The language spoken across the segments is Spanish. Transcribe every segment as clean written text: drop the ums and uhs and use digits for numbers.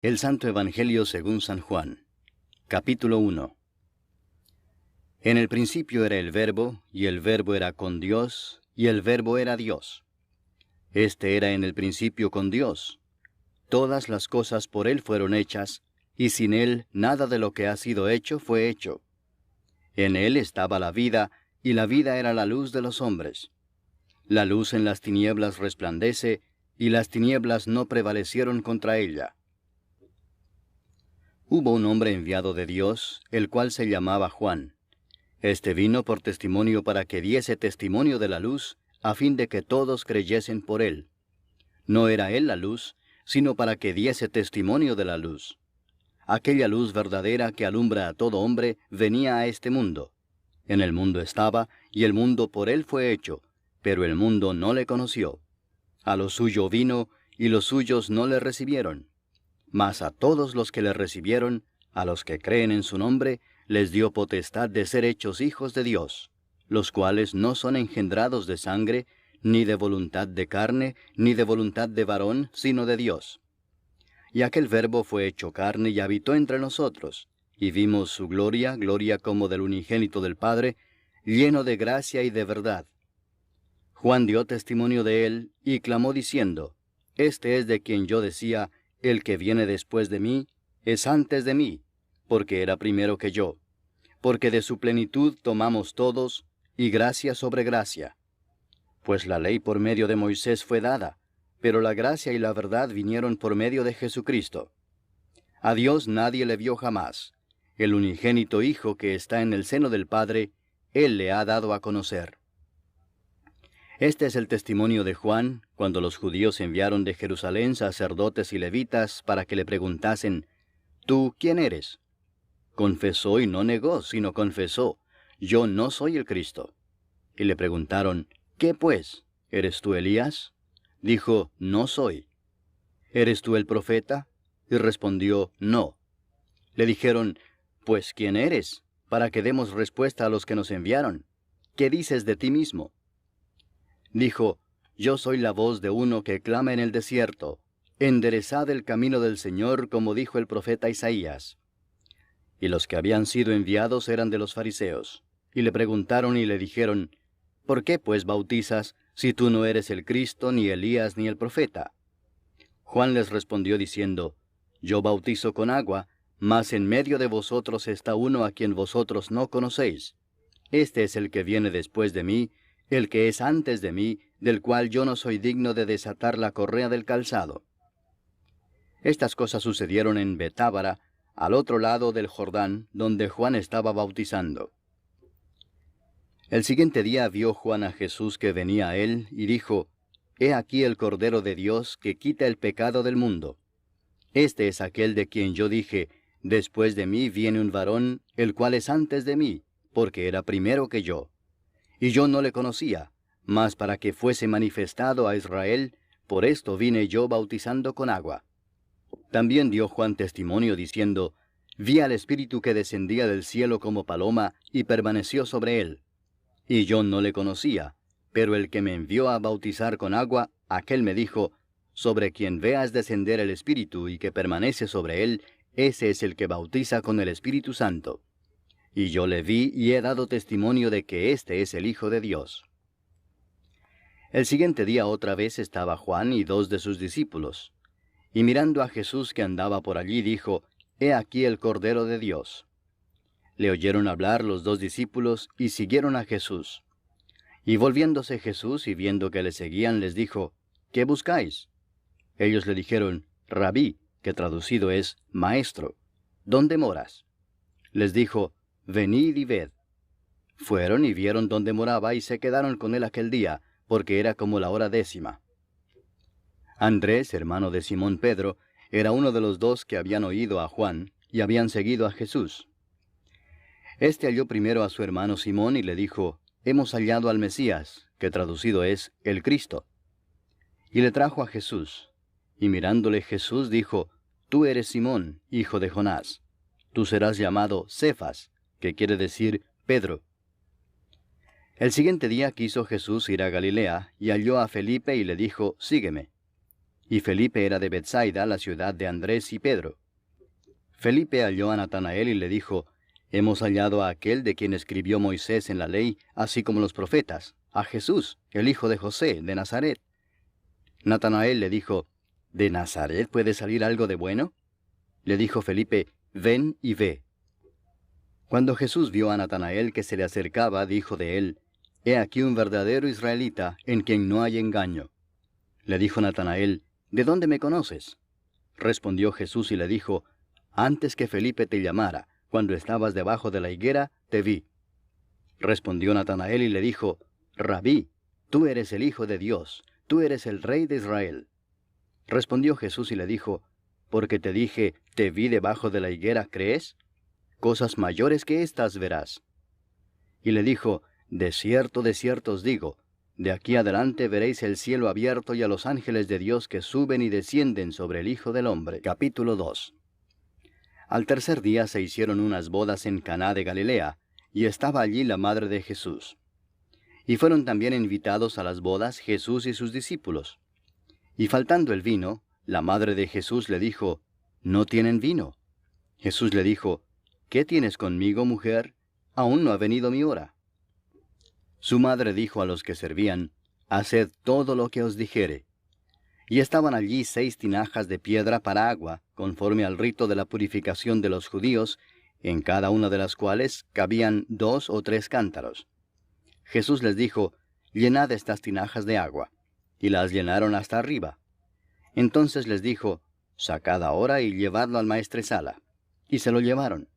El Santo Evangelio según San Juan. Capítulo 1. En el principio era el Verbo, y el Verbo era con Dios, y el Verbo era Dios. Este era en el principio con Dios. Todas las cosas por Él fueron hechas, y sin Él nada de lo que ha sido hecho fue hecho. En Él estaba la vida, y la vida era la luz de los hombres. La luz en las tinieblas resplandece, y las tinieblas no prevalecieron contra ella. Hubo un hombre enviado de Dios, el cual se llamaba Juan. Este vino por testimonio para que diese testimonio de la luz, a fin de que todos creyesen por él. No era él la luz, sino para que diese testimonio de la luz. Aquella luz verdadera que alumbra a todo hombre venía a este mundo. En el mundo estaba, y el mundo por él fue hecho, pero el mundo no le conoció. A lo suyo vino, y los suyos no le recibieron. Mas a todos los que le recibieron, a los que creen en su nombre, les dio potestad de ser hechos hijos de Dios, los cuales no son engendrados de sangre, ni de voluntad de carne, ni de voluntad de varón, sino de Dios. Y aquel Verbo fue hecho carne y habitó entre nosotros, y vimos su gloria, gloria como del unigénito del Padre, lleno de gracia y de verdad. Juan dio testimonio de él, y clamó diciendo, Este es de quien yo decía, el que viene después de mí, es antes de mí, porque era primero que yo. Porque de su plenitud tomamos todos, y gracia sobre gracia. Pues la ley por medio de Moisés fue dada, pero la gracia y la verdad vinieron por medio de Jesucristo. A Dios nadie le vio jamás. El unigénito Hijo que está en el seno del Padre, Él le ha dado a conocer. Este es el testimonio de Juan, cuando los judíos enviaron de Jerusalén sacerdotes y levitas para que le preguntasen, ¿Tú quién eres? Confesó y no negó, sino confesó, Yo no soy el Cristo. Y le preguntaron, ¿Qué pues? ¿Eres tú Elías? Dijo, No soy. ¿Eres tú el profeta? Y respondió, No. Le dijeron, Pues ¿quién eres? Para que demos respuesta a los que nos enviaron. ¿Qué dices de ti mismo? Dijo, Yo soy la voz de uno que clama en el desierto, enderezad el camino del Señor, como dijo el profeta Isaías. Y los que habían sido enviados eran de los fariseos, y le preguntaron y le dijeron, ¿Por qué pues bautizas, si tú no eres el Cristo, ni Elías, ni el profeta? Juan les respondió diciendo, Yo bautizo con agua, mas en medio de vosotros está uno a quien vosotros no conocéis. Este es el que viene después de mí, el que es antes de mí, del cual yo no soy digno de desatar la correa del calzado. Estas cosas sucedieron en Betábara, al otro lado del Jordán, donde Juan estaba bautizando. El siguiente día vio Juan a Jesús que venía a él, y dijo, He aquí el Cordero de Dios que quita el pecado del mundo. Este es aquel de quien yo dije, Después de mí viene un varón, el cual es antes de mí, porque era primero que yo. Y yo no le conocía, mas para que fuese manifestado a Israel, por esto vine yo bautizando con agua. También dio Juan testimonio diciendo, Vi al Espíritu que descendía del cielo como paloma, y permaneció sobre él. Y yo no le conocía, pero el que me envió a bautizar con agua, aquel me dijo, Sobre quien veas descender el Espíritu y que permanece sobre él, ese es el que bautiza con el Espíritu Santo. Y yo le vi y he dado testimonio de que éste es el Hijo de Dios. El siguiente día otra vez estaba Juan y 2 de sus discípulos. Y mirando a Jesús que andaba por allí, dijo, He aquí el Cordero de Dios. Le oyeron hablar los 2 discípulos y siguieron a Jesús. Y volviéndose Jesús y viendo que le seguían, les dijo, ¿Qué buscáis? Ellos le dijeron, Rabí, que traducido es Maestro, ¿dónde moras? Les dijo, Venid y ved. Fueron y vieron dónde moraba y se quedaron con él aquel día, porque era como la hora 10. Andrés, hermano de Simón Pedro, era uno de los 2 que habían oído a Juan y habían seguido a Jesús. Este halló primero a su hermano Simón y le dijo, Hemos hallado al Mesías, que traducido es el Cristo. Y le trajo a Jesús. Y mirándole Jesús dijo, Tú eres Simón, hijo de Jonás. Tú serás llamado Cefas, que quiere decir Pedro. El siguiente día quiso Jesús ir a Galilea, y halló a Felipe y le dijo, Sígueme. y Felipe era de Betsaida, la ciudad de Andrés y Pedro. Felipe halló a Natanael y le dijo, Hemos hallado a aquel de quien escribió Moisés en la ley, así como los profetas, a Jesús, el hijo de José, de Nazaret. Natanael le dijo, ¿De Nazaret puede salir algo de bueno? Le dijo Felipe, Ven y ve. Cuando Jesús vio a Natanael que se le acercaba, dijo de él, He aquí un verdadero israelita, en quien no hay engaño. Le dijo Natanael, ¿De dónde me conoces? Respondió Jesús y le dijo, Antes que Felipe te llamara, cuando estabas debajo de la higuera, te vi. Respondió Natanael y le dijo, Rabí, tú eres el Hijo de Dios, tú eres el Rey de Israel. Respondió Jesús y le dijo, Porque te dije, te vi debajo de la higuera, ¿crees? Cosas mayores que estas verás. Y le dijo, de cierto os digo, de aquí adelante veréis el cielo abierto y a los ángeles de Dios que suben y descienden sobre el Hijo del Hombre. Capítulo 2. Al tercer día se hicieron unas bodas en Caná de Galilea, y estaba allí la madre de Jesús. Y fueron también invitados a las bodas Jesús y sus discípulos. Y faltando el vino, la madre de Jesús le dijo, No tienen vino. Jesús le dijo, ¿Qué tienes conmigo, mujer? Aún no ha venido mi hora. Su madre dijo a los que servían, Haced todo lo que os dijere. Y estaban allí 6 tinajas de piedra para agua, conforme al rito de la purificación de los judíos, en cada una de las cuales cabían 2 o 3 cántaros. Jesús les dijo, Llenad estas tinajas de agua. Y las llenaron hasta arriba. Entonces les dijo, Sacad ahora y llevadlo al maestresala. Y se lo llevaron.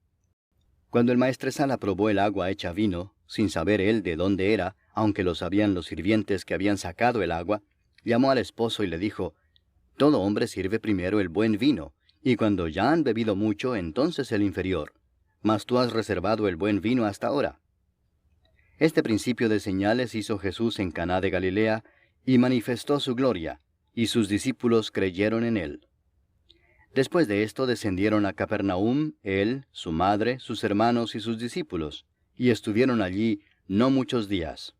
Cuando el maestresala probó el agua hecha vino, sin saber él de dónde era, aunque lo sabían los sirvientes que habían sacado el agua, llamó al esposo y le dijo, Todo hombre sirve primero el buen vino, y cuando ya han bebido mucho, entonces el inferior. Mas tú has reservado el buen vino hasta ahora. Este principio de señales hizo Jesús en Caná de Galilea, y manifestó su gloria, y sus discípulos creyeron en él. Después de esto descendieron a Capernaum, él, su madre, sus hermanos y sus discípulos, y estuvieron allí no muchos días.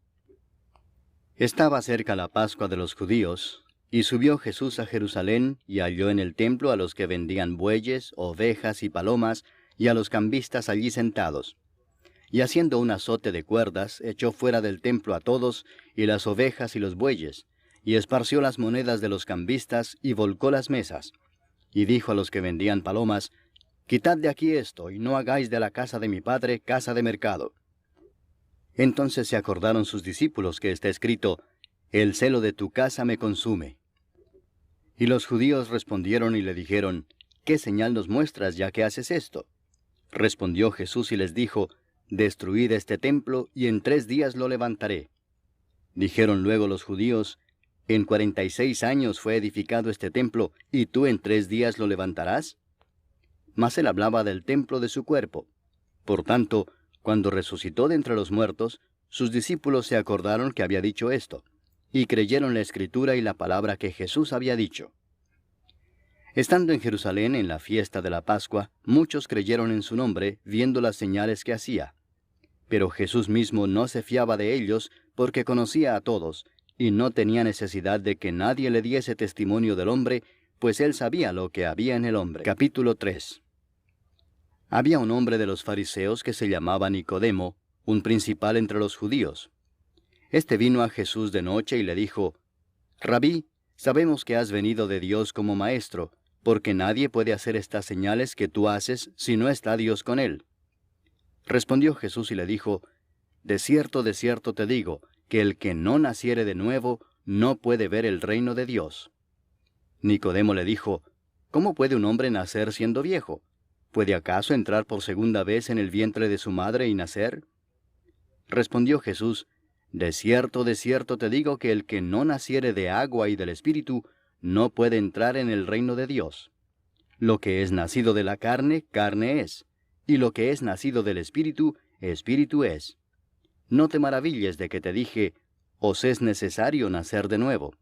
Estaba cerca la Pascua de los judíos, y subió Jesús a Jerusalén, y halló en el templo a los que vendían bueyes, ovejas y palomas, y a los cambistas allí sentados. Y haciendo un azote de cuerdas, echó fuera del templo a todos, y las ovejas y los bueyes, y esparció las monedas de los cambistas, y volcó las mesas. Y dijo a los que vendían palomas, Quitad de aquí esto, y no hagáis de la casa de mi padre casa de mercado. Entonces se acordaron sus discípulos que está escrito, El celo de tu casa me consume. Y los judíos respondieron y le dijeron, ¿Qué señal nos muestras ya que haces esto? Respondió Jesús y les dijo, Destruid este templo, y en 3 días lo levantaré. Dijeron luego los judíos, ¿En 46 años fue edificado este templo, y tú en 3 días lo levantarás? Mas él hablaba del templo de su cuerpo. Por tanto, cuando resucitó de entre los muertos, sus discípulos se acordaron que había dicho esto, y creyeron la Escritura y la palabra que Jesús había dicho. Estando en Jerusalén en la fiesta de la Pascua, muchos creyeron en su nombre, viendo las señales que hacía. Pero Jesús mismo no se fiaba de ellos, porque conocía a todos, y no tenía necesidad de que nadie le diese testimonio del hombre, pues él sabía lo que había en el hombre. Capítulo 3. Había un hombre de los fariseos que se llamaba Nicodemo, un principal entre los judíos. Este vino a Jesús de noche y le dijo, Rabí, sabemos que has venido de Dios como maestro, porque nadie puede hacer estas señales que tú haces si no está Dios con él. Respondió Jesús y le dijo, de cierto te digo, que el que no naciere de nuevo no puede ver el reino de Dios. Nicodemo le dijo, ¿Cómo puede un hombre nacer siendo viejo? ¿Puede acaso entrar por segunda vez en el vientre de su madre y nacer? Respondió Jesús, de cierto te digo que el que no naciere de agua y del Espíritu no puede entrar en el reino de Dios. Lo que es nacido de la carne, carne es, y lo que es nacido del Espíritu, Espíritu es. No te maravilles de que te dije, os es necesario nacer de nuevo.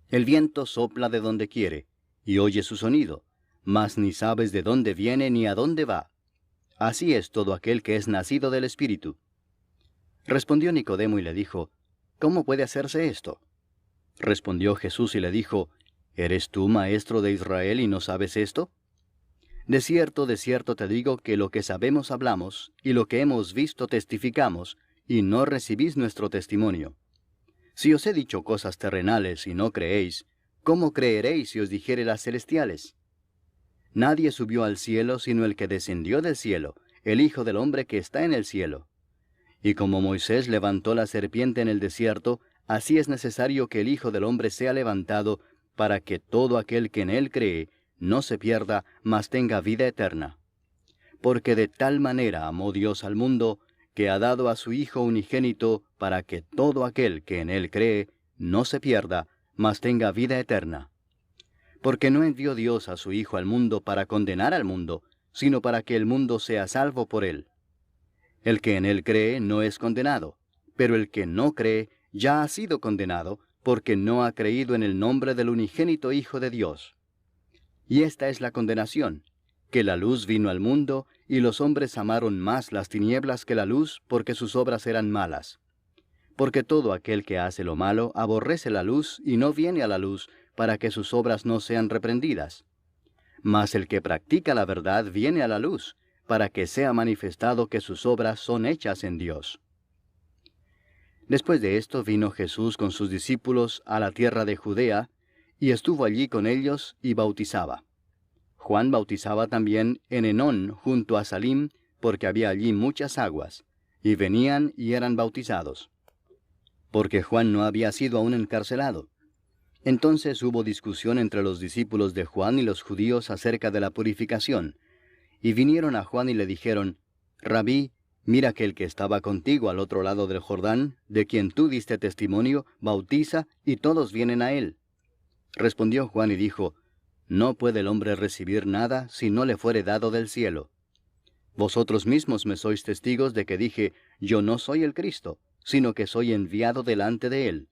El viento sopla de donde quiere, y oye su sonido, mas ni sabes de dónde viene ni a dónde va. Así es todo aquel que es nacido del Espíritu. Respondió Nicodemo y le dijo, ¿Cómo puede hacerse esto? Respondió Jesús y le dijo, ¿Eres tú maestro de Israel y no sabes esto? De cierto te digo que lo que sabemos hablamos, y lo que hemos visto testificamos, y no recibís nuestro testimonio. Si os he dicho cosas terrenales y no creéis, ¿cómo creeréis si os dijere las celestiales? Nadie subió al cielo sino el que descendió del cielo, el Hijo del Hombre que está en el cielo. Y como Moisés levantó la serpiente en el desierto, así es necesario que el Hijo del Hombre sea levantado, para que todo aquel que en él cree no se pierda, mas tenga vida eterna. Porque de tal manera amó Dios al mundo, que ha dado a su Hijo unigénito, para que todo aquel que en él cree no se pierda, mas tenga vida eterna. Porque no envió Dios a su Hijo al mundo para condenar al mundo, sino para que el mundo sea salvo por él. El que en él cree no es condenado, pero el que no cree ya ha sido condenado, porque no ha creído en el nombre del unigénito Hijo de Dios. Y esta es la condenación, que la luz vino al mundo, y los hombres amaron más las tinieblas que la luz, porque sus obras eran malas. Porque todo aquel que hace lo malo aborrece la luz, y no viene a la luz, para que sus obras no sean reprendidas. Mas el que practica la verdad viene a la luz, para que sea manifestado que sus obras son hechas en Dios. Después de esto vino Jesús con sus discípulos a la tierra de Judea, y estuvo allí con ellos y bautizaba. Juan bautizaba también en Enón junto a Salim, porque había allí muchas aguas, y venían y eran bautizados. Porque Juan no había sido aún encarcelado. Entonces hubo discusión entre los discípulos de Juan y los judíos acerca de la purificación, y vinieron a Juan y le dijeron, Rabí, mira que el que estaba contigo al otro lado del Jordán, de quien tú diste testimonio, bautiza, y todos vienen a él. Respondió Juan y dijo, No puede el hombre recibir nada si no le fuere dado del cielo. Vosotros mismos me sois testigos de que dije, Yo no soy el Cristo, sino que soy enviado delante de él.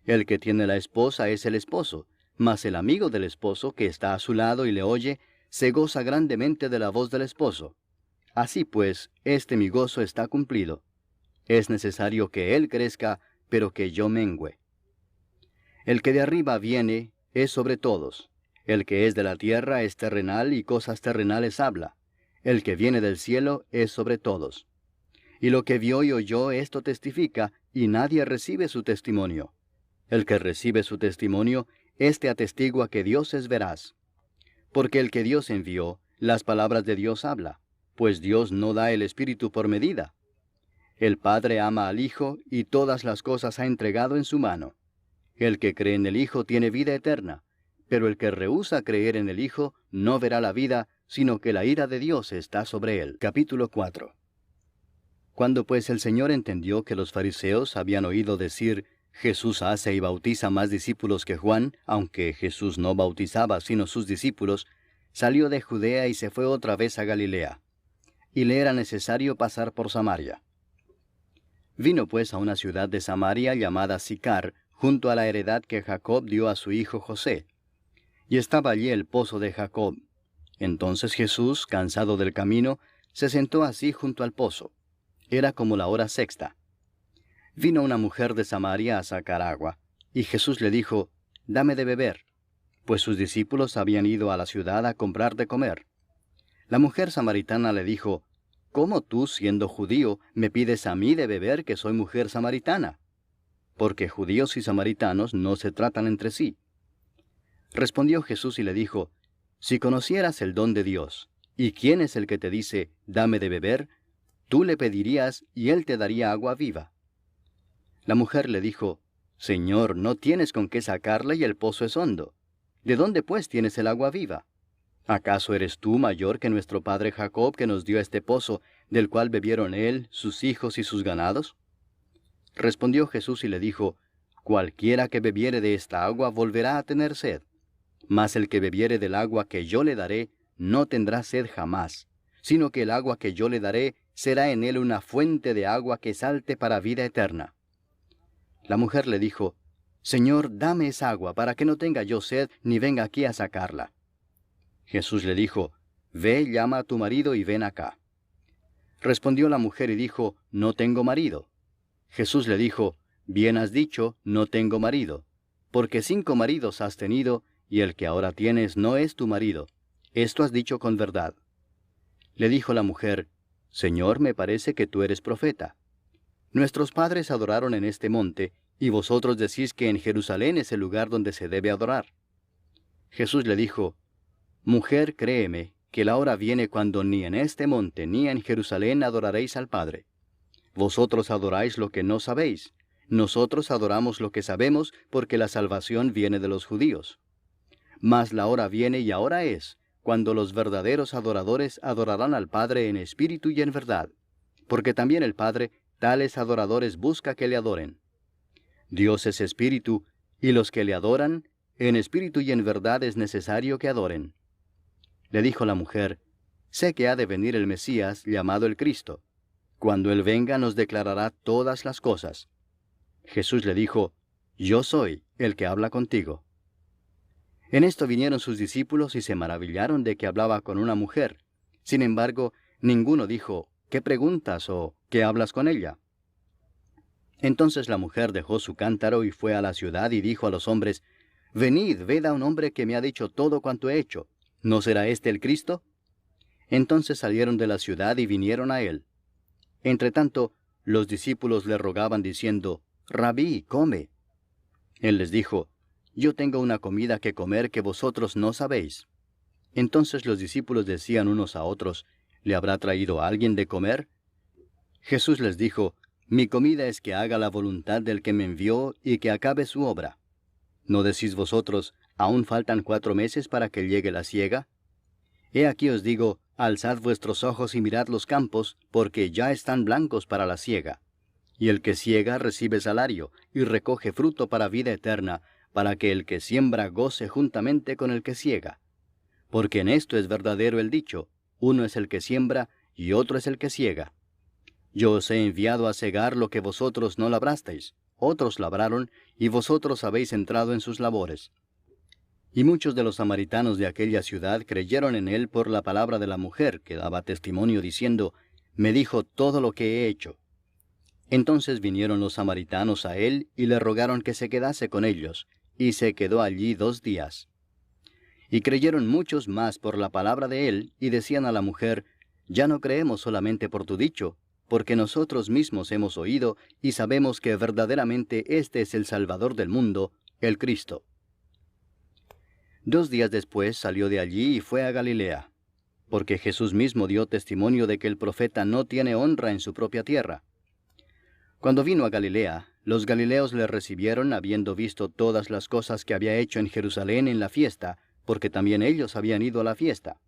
El que tiene la esposa es el esposo, mas el amigo del esposo que está a su lado y le oye, se goza grandemente de la voz del esposo. Así pues, este mi gozo está cumplido. Es necesario que él crezca, pero que yo mengüe. El que de arriba viene es sobre todos. El que es de la tierra es terrenal y cosas terrenales habla. El que viene del cielo es sobre todos. Y lo que vio y oyó esto testifica, y nadie recibe su testimonio. El que recibe su testimonio, éste atestigua que Dios es veraz. Porque el que Dios envió, las palabras de Dios habla, pues Dios no da el Espíritu por medida. El Padre ama al Hijo, y todas las cosas ha entregado en su mano. El que cree en el Hijo tiene vida eterna, pero el que rehúsa creer en el Hijo no verá la vida, sino que la ira de Dios está sobre él. Capítulo 4. Cuando pues el Señor entendió que los fariseos habían oído decir, Jesús hace y bautiza más discípulos que Juan, aunque Jesús no bautizaba sino sus discípulos, salió de Judea y se fue otra vez a Galilea. Y le era necesario pasar por Samaria. Vino pues a una ciudad de Samaria llamada Sicar, junto a la heredad que Jacob dio a su hijo José. Y estaba allí el pozo de Jacob. Entonces Jesús, cansado del camino, se sentó así junto al pozo. Era como la hora sexta. Vino una mujer de Samaria a sacar agua, y Jesús le dijo, Dame de beber, pues sus discípulos habían ido a la ciudad a comprar de comer. La mujer samaritana le dijo, ¿Cómo tú, siendo judío, me pides a mí de beber que soy mujer samaritana? Porque judíos y samaritanos no se tratan entre sí. Respondió Jesús y le dijo, Si conocieras el don de Dios, y quién es el que te dice, Dame de beber, tú le pedirías y él te daría agua viva. La mujer le dijo, Señor, no tienes con qué sacarla y el pozo es hondo. ¿De dónde pues tienes el agua viva? ¿Acaso eres tú mayor que nuestro padre Jacob, que nos dio este pozo, del cual bebieron él, sus hijos y sus ganados? Respondió Jesús y le dijo, Cualquiera que bebiere de esta agua volverá a tener sed. Mas el que bebiere del agua que yo le daré, no tendrá sed jamás, sino que el agua que yo le daré será en él una fuente de agua que salte para vida eterna. La mujer le dijo, Señor, dame esa agua, para que no tenga yo sed, ni venga aquí a sacarla. Jesús le dijo, Ve, llama a tu marido y ven acá. Respondió la mujer y dijo, No tengo marido. Jesús le dijo, Bien has dicho, no tengo marido, porque 5 maridos has tenido, y el que ahora tienes no es tu marido. Esto has dicho con verdad. Le dijo la mujer, Señor, me parece que tú eres profeta. Nuestros padres adoraron en este monte, y vosotros decís que en Jerusalén es el lugar donde se debe adorar. Jesús le dijo, Mujer, créeme, que la hora viene cuando ni en este monte ni en Jerusalén adoraréis al Padre. Vosotros adoráis lo que no sabéis. Nosotros adoramos lo que sabemos, porque la salvación viene de los judíos. Mas la hora viene y ahora es, cuando los verdaderos adoradores adorarán al Padre en espíritu y en verdad, porque también el Padre tales adoradores busca que le adoren. Dios es espíritu, y los que le adoran, en espíritu y en verdad es necesario que adoren. Le dijo la mujer, Sé que ha de venir el Mesías, llamado el Cristo. Cuando Él venga nos declarará todas las cosas. Jesús le dijo, Yo soy el que habla contigo. En esto vinieron sus discípulos y se maravillaron de que hablaba con una mujer. Sin embargo, ninguno dijo, ¿qué preguntas o qué hablas con ella? Entonces la mujer dejó su cántaro y fue a la ciudad y dijo a los hombres, Venid, ved a un hombre que me ha dicho todo cuanto he hecho. ¿No será este el Cristo? Entonces salieron de la ciudad y vinieron a él. Entretanto, los discípulos le rogaban diciendo, Rabí, come. Él les dijo, Yo tengo una comida que comer que vosotros no sabéis. Entonces los discípulos decían unos a otros, ¿le habrá traído alguien de comer? Jesús les dijo, Mi comida es que haga la voluntad del que me envió y que acabe su obra. ¿No decís vosotros, aún faltan 4 meses para que llegue la siega? He aquí os digo, alzad vuestros ojos y mirad los campos, porque ya están blancos para la siega. Y el que siega recibe salario, y recoge fruto para vida eterna, para que el que siembra goce juntamente con el que siega. Porque en esto es verdadero el dicho, uno es el que siembra, y otro es el que siega. Yo os he enviado a segar lo que vosotros no labrasteis, otros labraron, y vosotros habéis entrado en sus labores. Y muchos de los samaritanos de aquella ciudad creyeron en él por la palabra de la mujer, que daba testimonio diciendo, Me dijo todo lo que he hecho. Entonces vinieron los samaritanos a él y le rogaron que se quedase con ellos, y se quedó allí 2 días. Y creyeron muchos más por la palabra de él, y decían a la mujer, Ya no creemos solamente por tu dicho, porque nosotros mismos hemos oído y sabemos que verdaderamente este es el Salvador del mundo, el Cristo. 2 días después salió de allí y fue a Galilea, porque Jesús mismo dio testimonio de que el profeta no tiene honra en su propia tierra. Cuando vino a Galilea, los galileos le recibieron habiendo visto todas las cosas que había hecho en Jerusalén en la fiesta, porque también ellos habían ido a la fiesta.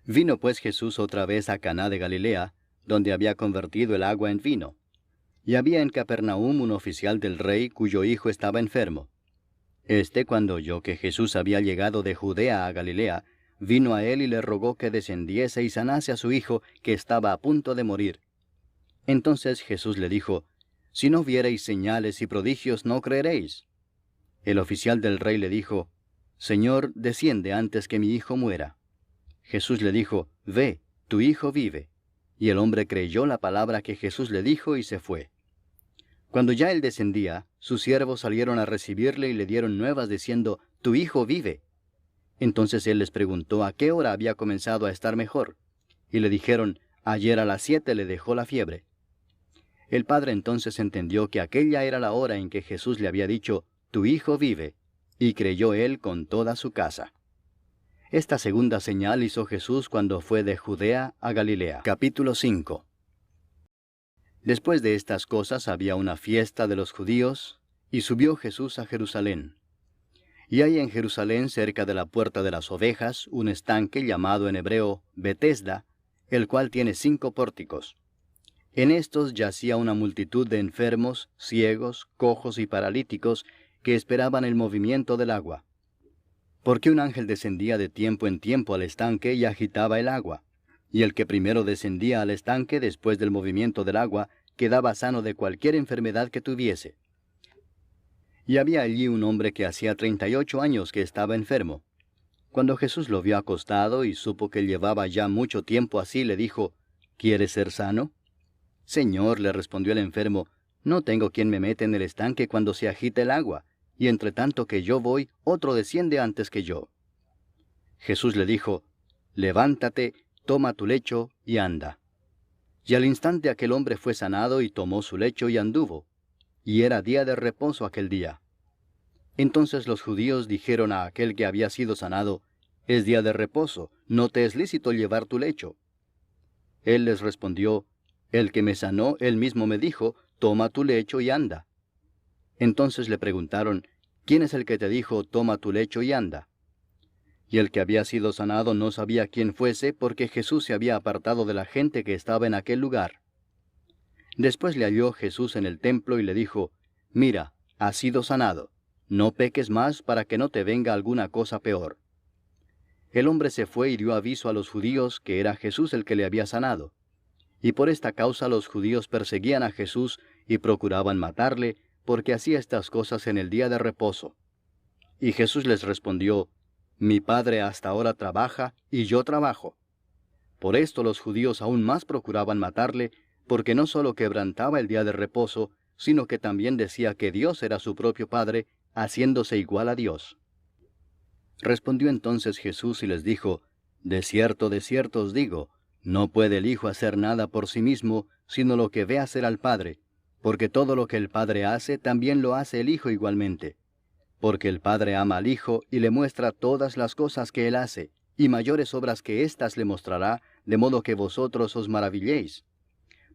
Vino pues Jesús otra vez a Caná de Galilea, donde había convertido el agua en vino. Y había en Capernaum un oficial del rey cuyo hijo estaba enfermo. Cuando oyó que Jesús había llegado de Judea a Galilea, vino a él y le rogó que descendiese y sanase a su hijo, que estaba a punto de morir. Entonces Jesús le dijo, Si no viereis señales y prodigios, no creeréis. El oficial del rey le dijo, Señor, desciende antes que mi hijo muera. Jesús le dijo, Ve, tu hijo vive. Y el hombre creyó la palabra que Jesús le dijo y se fue. Cuando ya él descendía, sus siervos salieron a recibirle y le dieron nuevas diciendo, Tu hijo vive. Entonces él les preguntó a qué hora había comenzado a estar mejor. Y le dijeron, Ayer a las 7 le dejó la fiebre. El padre entonces entendió que aquella era la hora en que Jesús le había dicho, Tu hijo vive, y creyó él con toda su casa. Esta segunda señal hizo Jesús cuando fue de Judea a Galilea. Capítulo 5. Después de estas cosas había una fiesta de los judíos, y subió Jesús a Jerusalén. Y hay en Jerusalén, cerca de la puerta de las ovejas, un estanque llamado en hebreo Betesda, el cual tiene 5 pórticos. En estos yacía una multitud de enfermos, ciegos, cojos y paralíticos, que esperaban el movimiento del agua. Porque un ángel descendía de tiempo en tiempo al estanque y agitaba el agua. Y el que primero descendía al estanque después del movimiento del agua, quedaba sano de cualquier enfermedad que tuviese. Y había allí un hombre que hacía 38 años que estaba enfermo. Cuando Jesús lo vio acostado y supo que llevaba ya mucho tiempo así, le dijo, ¿Quieres ser sano? Señor, le respondió el enfermo, no tengo quien me meta en el estanque cuando se agita el agua, y entre tanto que yo voy, otro desciende antes que yo. Jesús le dijo, levántate, toma tu lecho y anda. Y al instante aquel hombre fue sanado y tomó su lecho y anduvo. Y era día de reposo aquel día. Entonces los judíos dijeron a aquel que había sido sanado, es día de reposo, no te es lícito llevar tu lecho. Él les respondió, el que me sanó, él mismo me dijo, toma tu lecho y anda. Entonces le preguntaron, ¿quién es el que te dijo, toma tu lecho y anda? Y el que había sido sanado no sabía quién fuese, porque Jesús se había apartado de la gente que estaba en aquel lugar. Después le halló Jesús en el templo y le dijo, mira, has sido sanado, no peques más para que no te venga alguna cosa peor. El hombre se fue y dio aviso a los judíos que era Jesús el que le había sanado. Y por esta causa los judíos perseguían a Jesús y procuraban matarle, porque hacía estas cosas en el día de reposo. Y Jesús les respondió, mi Padre hasta ahora trabaja, y yo trabajo. Por esto los judíos aún más procuraban matarle, porque no solo quebrantaba el día de reposo, sino que también decía que Dios era su propio Padre, haciéndose igual a Dios. Respondió entonces Jesús y les dijo, de cierto os digo, no puede el Hijo hacer nada por sí mismo, sino lo que ve hacer al Padre, porque todo lo que el Padre hace, también lo hace el Hijo igualmente. Porque el Padre ama al Hijo y le muestra todas las cosas que Él hace, y mayores obras que éstas le mostrará, de modo que vosotros os maravilléis.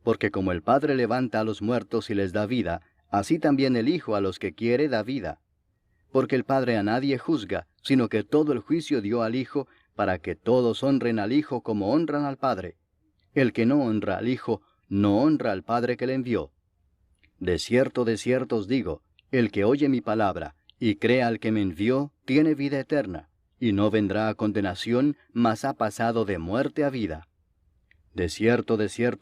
Porque como el Padre levanta a los muertos y les da vida, así también el Hijo a los que quiere da vida. Porque el Padre a nadie juzga, sino que todo el juicio dio al Hijo, para que todos honren al Hijo como honran al Padre. El que no honra al Hijo, no honra al Padre que le envió. De cierto os digo, el que oye mi palabra, y crea al que me envió, tiene vida eterna, y no vendrá a condenación, mas ha pasado de muerte a vida. De cierto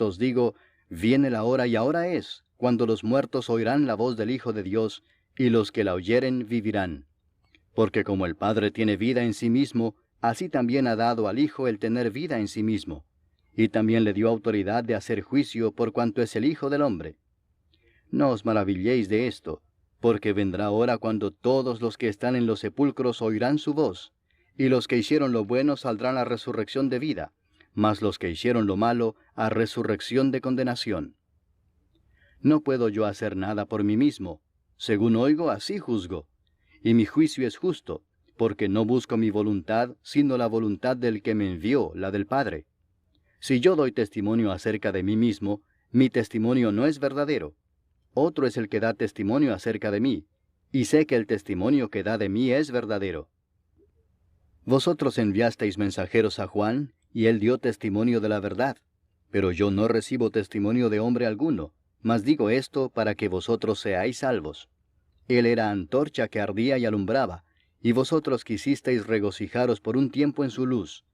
os digo, viene la hora y ahora es, cuando los muertos oirán la voz del Hijo de Dios, y los que la oyeren vivirán. Porque como el Padre tiene vida en sí mismo, así también ha dado al Hijo el tener vida en sí mismo, y también le dio autoridad de hacer juicio por cuanto es el Hijo del hombre. No os maravilléis de esto, porque vendrá hora cuando todos los que están en los sepulcros oirán su voz, y los que hicieron lo bueno saldrán a resurrección de vida, mas los que hicieron lo malo a resurrección de condenación. No puedo yo hacer nada por mí mismo, según oigo así juzgo, y mi juicio es justo, porque no busco mi voluntad, sino la voluntad del que me envió, la del Padre. Si yo doy testimonio acerca de mí mismo, mi testimonio no es verdadero. Otro es el que da testimonio acerca de mí, y sé que el testimonio que da de mí es verdadero. Vosotros enviasteis mensajeros a Juan, y él dio testimonio de la verdad, pero yo no recibo testimonio de hombre alguno, mas digo esto para que vosotros seáis salvos. Él era antorcha que ardía y alumbraba, y vosotros quisisteis regocijaros por un tiempo en su luz.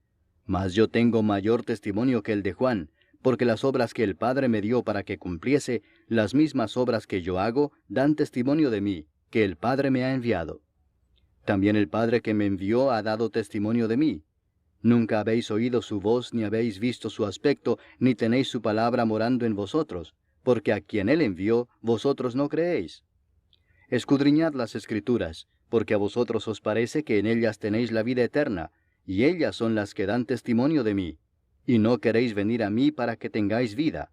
Mas yo tengo mayor testimonio que el de Juan, porque las obras que el Padre me dio para que cumpliese, las mismas obras que yo hago, dan testimonio de mí, que el Padre me ha enviado. También el Padre que me envió ha dado testimonio de mí. Nunca habéis oído su voz, ni habéis visto su aspecto, ni tenéis su palabra morando en vosotros, porque a quien él envió, vosotros no creéis. Escudriñad las Escrituras, porque a vosotros os parece que en ellas tenéis la vida eterna, y ellas son las que dan testimonio de mí, y no queréis venir a mí para que tengáis vida.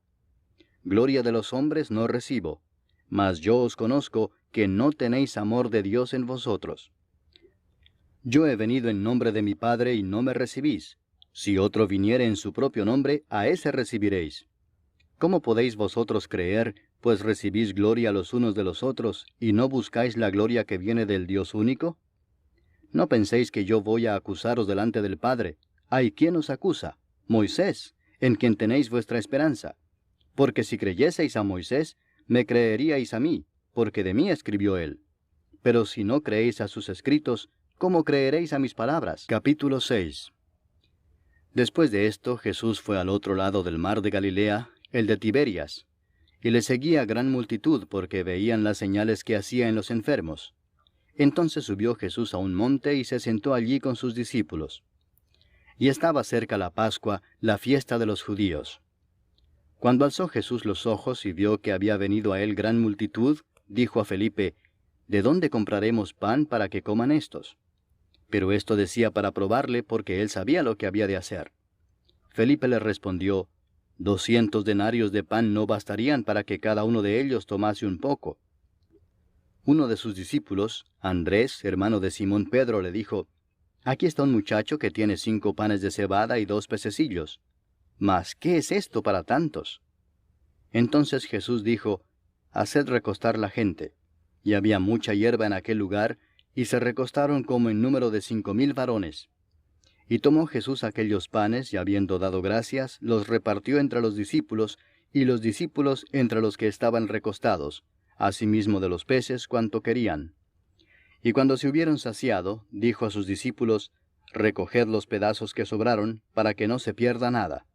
Gloria de los hombres no recibo, mas yo os conozco que no tenéis amor de Dios en vosotros. Yo he venido en nombre de mi Padre y no me recibís. Si otro viniere en su propio nombre, a ese recibiréis. ¿Cómo podéis vosotros creer, pues recibís gloria los unos de los otros, y no buscáis la gloria que viene del Dios único? No penséis que yo voy a acusaros delante del Padre. ¿Hay quien os acusa? Moisés, en quien tenéis vuestra esperanza. Porque si creyeseis a Moisés, me creeríais a mí, porque de mí escribió él. Pero si no creéis a sus escritos, ¿cómo creeréis a mis palabras? Capítulo 6. Después de esto, Jesús fue al otro lado del mar de Galilea, el de Tiberias, y le seguía gran multitud porque veían las señales que hacía en los enfermos. Entonces subió Jesús a un monte y se sentó allí con sus discípulos. Y estaba cerca la Pascua, la fiesta de los judíos. Cuando alzó Jesús los ojos y vio que había venido a él gran multitud, dijo a Felipe, ¿de dónde compraremos pan para que coman éstos? Pero esto decía para probarle, porque él sabía lo que había de hacer. Felipe le respondió, 200 denarios de pan no bastarían para que cada uno de ellos tomase un poco. Uno de sus discípulos, Andrés, hermano de Simón Pedro, le dijo, aquí está un muchacho que tiene 5 panes de cebada y 2 pececillos. Mas, ¿qué es esto para tantos? Entonces Jesús dijo, haced recostar la gente. Y había mucha hierba en aquel lugar, y se recostaron como en número de 5,000 varones. Y tomó Jesús aquellos panes, y habiendo dado gracias, los repartió entre los discípulos, y los discípulos entre los que estaban recostados, asimismo de los peces cuanto querían. Y cuando se hubieron saciado, dijo a sus discípulos, recoged los pedazos que sobraron, para que no se pierda nada.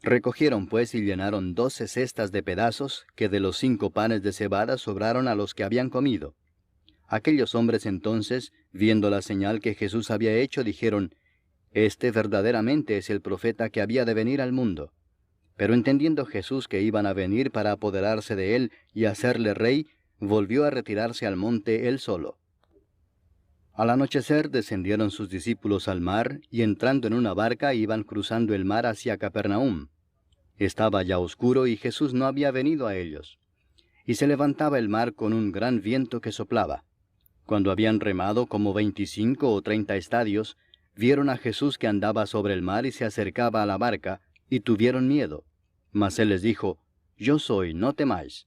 Recogieron pues y llenaron 12 cestas de pedazos, que de los 5 panes de cebada sobraron a los que habían comido. Aquellos hombres entonces, viendo la señal que Jesús había hecho, dijeron, este verdaderamente es el profeta que había de venir al mundo. Pero entendiendo Jesús que iban a venir para apoderarse de él y hacerle rey, volvió a retirarse al monte él solo. Al anochecer descendieron sus discípulos al mar, y entrando en una barca iban cruzando el mar hacia Capernaum. Estaba ya oscuro y Jesús no había venido a ellos. Y se levantaba el mar con un gran viento que soplaba. Cuando habían remado como 25 o 30 estadios, vieron a Jesús que andaba sobre el mar y se acercaba a la barca, y tuvieron miedo. Mas él les dijo, yo soy, no temáis.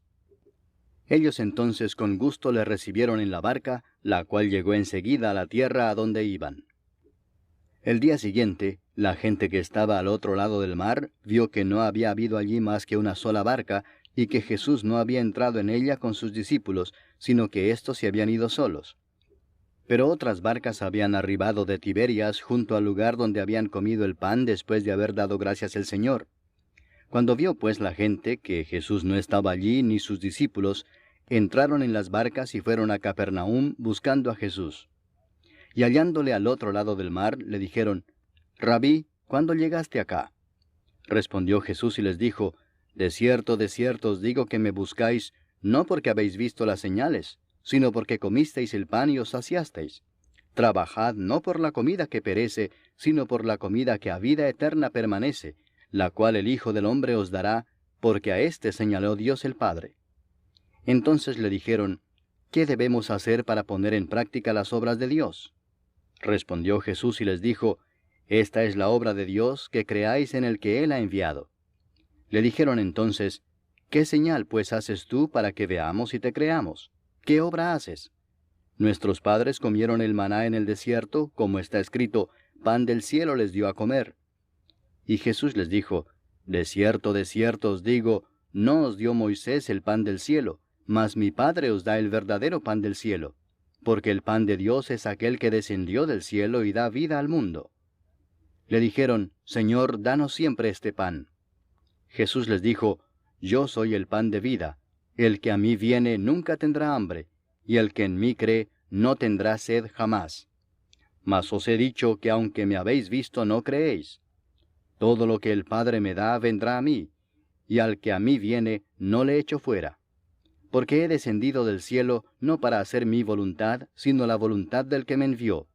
Ellos entonces con gusto le recibieron en la barca, la cual llegó enseguida a la tierra a donde iban. El día siguiente, la gente que estaba al otro lado del mar vio que no había habido allí más que una sola barca, y que Jesús no había entrado en ella con sus discípulos, sino que éstos se habían ido solos. Pero otras barcas habían arribado de Tiberias junto al lugar donde habían comido el pan después de haber dado gracias al Señor. Cuando vio pues la gente que Jesús no estaba allí ni sus discípulos, entraron en las barcas y fueron a Capernaum buscando a Jesús. Y hallándole al otro lado del mar, le dijeron, Rabí, ¿cuándo llegaste acá? Respondió Jesús y les dijo, de cierto os digo que me buscáis, no porque habéis visto las señales, sino porque comisteis el pan y os saciasteis. Trabajad no por la comida que perece, sino por la comida que a vida eterna permanece, la cual el Hijo del Hombre os dará, porque a éste señaló Dios el Padre. Entonces le dijeron, ¿qué debemos hacer para poner en práctica las obras de Dios? Respondió Jesús y les dijo, esta es la obra de Dios, que creáis en el que Él ha enviado. Le dijeron entonces, ¿qué señal pues haces tú para que veamos y te creamos? ¿Qué obra haces? Nuestros padres comieron el maná en el desierto, como está escrito, pan del cielo les dio a comer. Y Jesús les dijo, de cierto os digo, no os dio Moisés el pan del cielo, mas mi Padre os da el verdadero pan del cielo, porque el pan de Dios es aquel que descendió del cielo y da vida al mundo. Le dijeron, Señor, danos siempre este pan. Jesús les dijo, yo soy el pan de vida, el que a mí viene nunca tendrá hambre, y el que en mí cree no tendrá sed jamás. Mas os he dicho que aunque me habéis visto no creéis. Todo lo que el Padre me da vendrá a mí, y al que a mí viene no le echo fuera. Porque he descendido del cielo no para hacer mi voluntad, sino la voluntad del que me envió.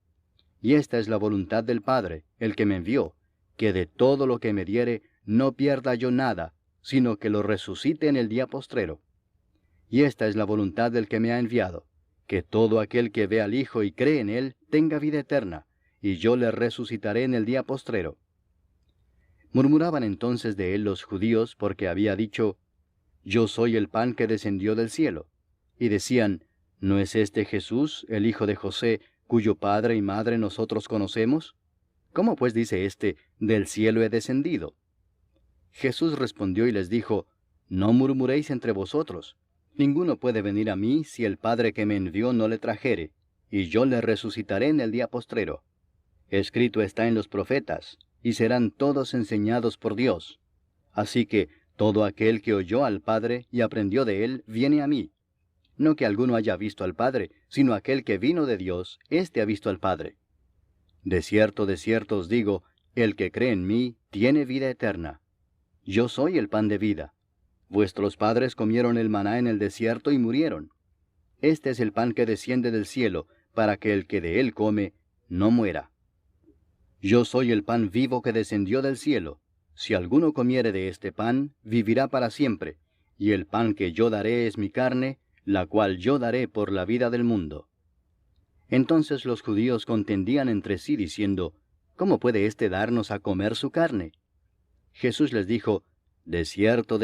Y esta es la voluntad del Padre, el que me envió, que de todo lo que me diere no pierda yo nada, sino que lo resucite en el día postrero. Y esta es la voluntad del que me ha enviado, que todo aquel que ve al Hijo y cree en él tenga vida eterna, y yo le resucitaré en el día postrero. Murmuraban entonces de él los judíos, porque había dicho, yo soy el pan que descendió del cielo. Y decían, ¿no es este Jesús, el hijo de José, cuyo padre y madre nosotros conocemos? ¿Cómo pues dice éste, del cielo he descendido? Jesús respondió y les dijo, no murmuréis entre vosotros. Ninguno puede venir a mí si el Padre que me envió no le trajere, y yo le resucitaré en el día postrero. Escrito está en los profetas, y serán todos enseñados por Dios. Así que todo aquel que oyó al Padre y aprendió de él, viene a mí. No que alguno haya visto al Padre, sino aquel que vino de Dios, éste ha visto al Padre. De cierto os digo, el que cree en mí tiene vida eterna. Yo soy el pan de vida. Vuestros padres comieron el maná en el desierto y murieron. este es el pan que desciende del cielo, para que el que de él come no muera. Yo soy el pan vivo que descendió del cielo. Si alguno comiere de este pan, vivirá para siempre, y el pan que yo daré es mi carne, la cual yo daré por la vida del mundo. Entonces los judíos contendían entre sí diciendo, ¿cómo puede éste darnos a comer su carne? Jesús les dijo, de cierto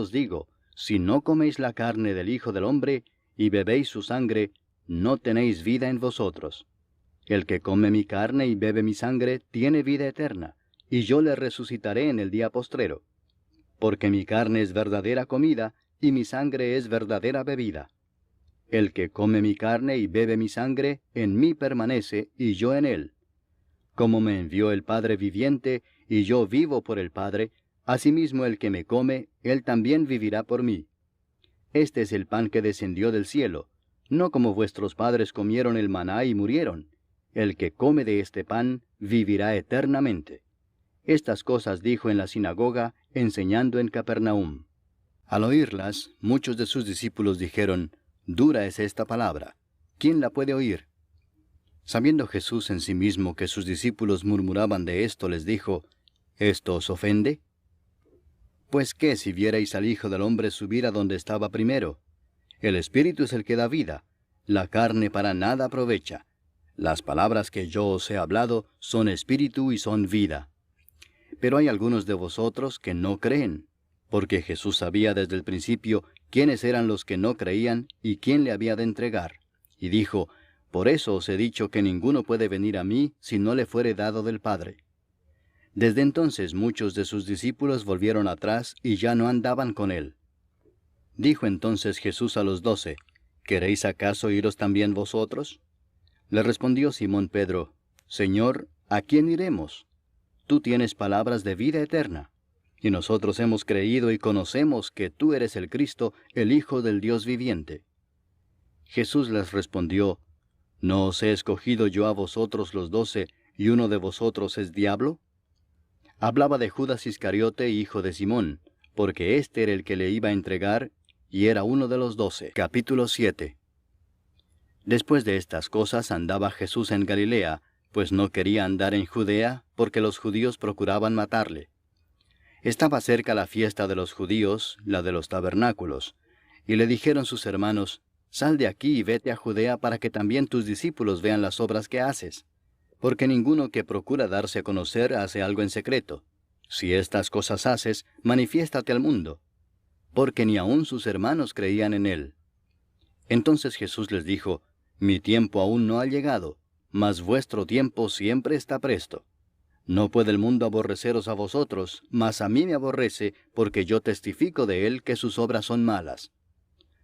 os digo, si no coméis la carne del Hijo del Hombre, y bebéis su sangre, no tenéis vida en vosotros. El que come mi carne y bebe mi sangre, tiene vida eterna, y yo le resucitaré en el día postrero. Porque mi carne es verdadera comida, y mi sangre es verdadera bebida. El que come mi carne y bebe mi sangre, en mí permanece, y yo en él. Como me envió el Padre viviente, y yo vivo por el Padre, asimismo el que me come, él también vivirá por mí. Este es el pan que descendió del cielo, no como vuestros padres comieron el maná y murieron. El que come de este pan, vivirá eternamente. Estas cosas dijo en la sinagoga, enseñando en Capernaum. Al oírlas, muchos de sus discípulos dijeron, dura es esta palabra, ¿quién la puede oír? Sabiendo Jesús en sí mismo que sus discípulos murmuraban de esto, les dijo, ¿esto os ofende? Pues qué si vierais al Hijo del Hombre subir a donde estaba primero. El Espíritu es el que da vida, la carne para nada aprovecha. Las palabras que yo os he hablado son espíritu y son vida. Pero hay algunos de vosotros que no creen, porque Jesús sabía desde el principio quiénes eran los que no creían y quién le había de entregar. Y dijo, por eso os he dicho que ninguno puede venir a mí si no le fuere dado del Padre. Desde entonces muchos de sus discípulos volvieron atrás y ya no andaban con él. Dijo entonces Jesús a los 12, ¿queréis acaso iros también vosotros? Le respondió Simón Pedro, Señor, ¿a quién iremos? Tú tienes palabras de vida eterna, y nosotros hemos creído y conocemos que tú eres el Cristo, el Hijo del Dios viviente. Jesús les respondió, ¿no os he escogido yo a vosotros los 12, y uno de vosotros es diablo? Hablaba de Judas Iscariote, hijo de Simón, porque éste era el que le iba a entregar, y era uno de los 12. Capítulo 7. Después de estas cosas andaba Jesús en Galilea, pues no quería andar en Judea, porque los judíos procuraban matarle. Estaba cerca la fiesta de los judíos, la de los tabernáculos, y le dijeron sus hermanos, sal de aquí y vete a Judea para que también tus discípulos vean las obras que haces. Porque ninguno que procura darse a conocer hace algo en secreto. Si estas cosas haces, manifiéstate al mundo. Porque ni aun sus hermanos creían en él. Entonces Jesús les dijo, mi tiempo aún no ha llegado, mas vuestro tiempo siempre está presto. No puede el mundo aborreceros a vosotros, mas a mí me aborrece, porque yo testifico de él que sus obras son malas.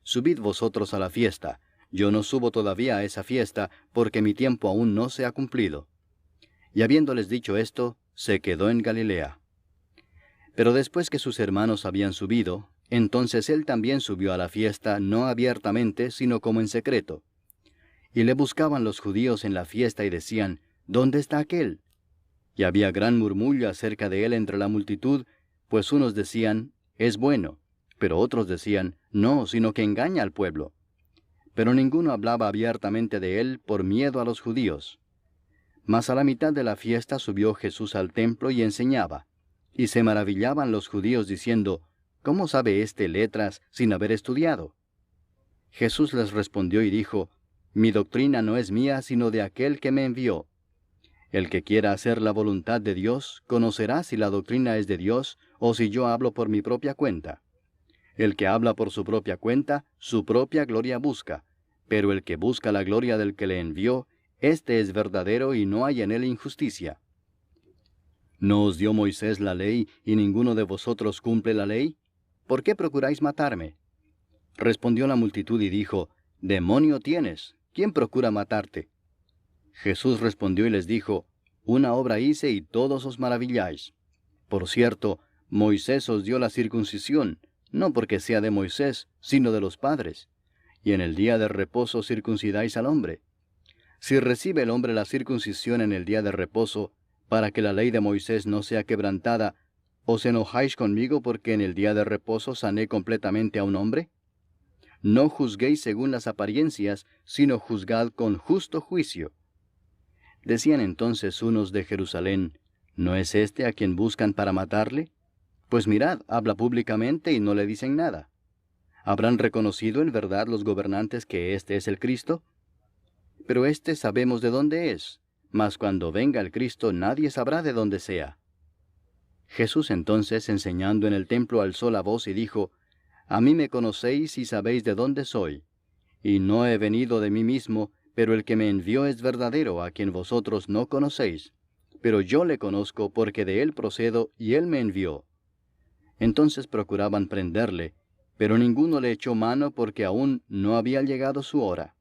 Subid vosotros a la fiesta. Yo no subo todavía a esa fiesta, porque mi tiempo aún no se ha cumplido. Y habiéndoles dicho esto, se quedó en Galilea. Pero después que sus hermanos habían subido, entonces él también subió a la fiesta, no abiertamente, sino como en secreto. Y le buscaban los judíos en la fiesta y decían, ¿dónde está aquél? Y había gran murmullo acerca de él entre la multitud, pues unos decían, es bueno, pero otros decían, no, sino que engaña al pueblo. Pero ninguno hablaba abiertamente de él por miedo a los judíos. Mas a la mitad de la fiesta subió Jesús al templo y enseñaba. Y se maravillaban los judíos diciendo, ¿cómo sabe éste letras sin haber estudiado? Jesús les respondió y dijo, mi doctrina no es mía sino de aquel que me envió. El que quiera hacer la voluntad de Dios, conocerá si la doctrina es de Dios o si yo hablo por mi propia cuenta. El que habla por su propia cuenta, su propia gloria busca, pero el que busca la gloria del que le envió, éste es verdadero y no hay en él injusticia. ¿No os dio Moisés la ley y ninguno de vosotros cumple la ley? ¿Por qué procuráis matarme? Respondió la multitud y dijo, Demonio tienes, ¿quién procura matarte? Jesús respondió y les dijo, una obra hice y todos os maravilláis. Por cierto, Moisés os dio la circuncisión, no porque sea de Moisés, sino de los padres. Y en el día de reposo circuncidáis al hombre. Si recibe el hombre la circuncisión en el día de reposo, para que la ley de Moisés no sea quebrantada, ¿os enojáis conmigo porque en el día de reposo sané completamente a un hombre? no juzguéis según las apariencias, sino juzgad con justo juicio. Decían entonces unos de Jerusalén, ¿no es este a quien buscan para matarle? Pues mirad, habla públicamente y no le dicen nada. ¿Habrán reconocido en verdad los gobernantes que este es el Cristo? Pero este sabemos de dónde es, mas cuando venga el Cristo nadie sabrá de dónde sea. Jesús entonces, enseñando en el templo, alzó la voz y dijo, A mí me conocéis y sabéis de dónde soy. Y no he venido de mí mismo, pero el que me envió es verdadero, a quien vosotros no conocéis. Pero yo le conozco porque de él procedo y él me envió. Entonces procuraban prenderle, pero ninguno le echó mano porque aún no había llegado su hora.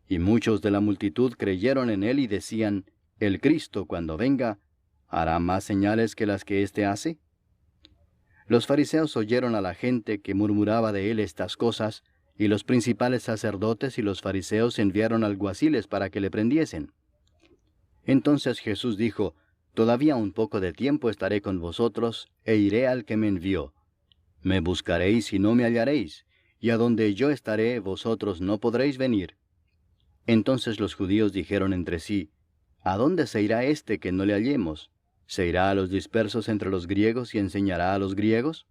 Y muchos de la multitud creyeron en él y decían, El Cristo, cuando venga, ¿hará más señales que las que éste hace? Los fariseos oyeron a la gente que murmuraba de él estas cosas, y los principales sacerdotes y los fariseos enviaron alguaciles para que le prendiesen. Entonces Jesús dijo, Todavía un poco de tiempo estaré con vosotros, e iré al que me envió. Me buscaréis y no me hallaréis, y a donde yo estaré vosotros no podréis venir. Entonces los judíos dijeron entre sí, ¿A dónde se irá éste que no le hallemos? ¿Se irá a los dispersos entre los griegos y enseñará a los griegos?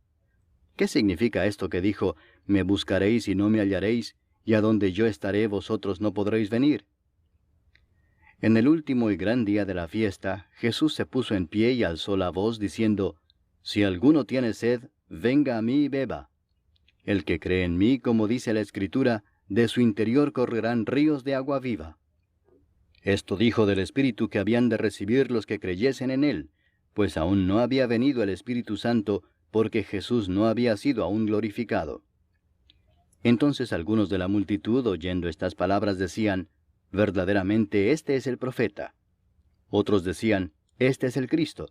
¿Qué significa esto que dijo, me buscaréis y no me hallaréis, y a donde yo estaré vosotros no podréis venir? En el último y gran día de la fiesta, Jesús se puso en pie y alzó la voz, diciendo, Si alguno tiene sed, venga a mí y beba. El que cree en mí, como dice la Escritura, de su interior correrán ríos de agua viva. Esto dijo del Espíritu que habían de recibir los que creyesen en él, pues aún no había venido el Espíritu Santo, porque Jesús no había sido aún glorificado. Entonces algunos de la multitud, oyendo estas palabras, decían, Verdaderamente este es el profeta. Otros decían, Este es el Cristo.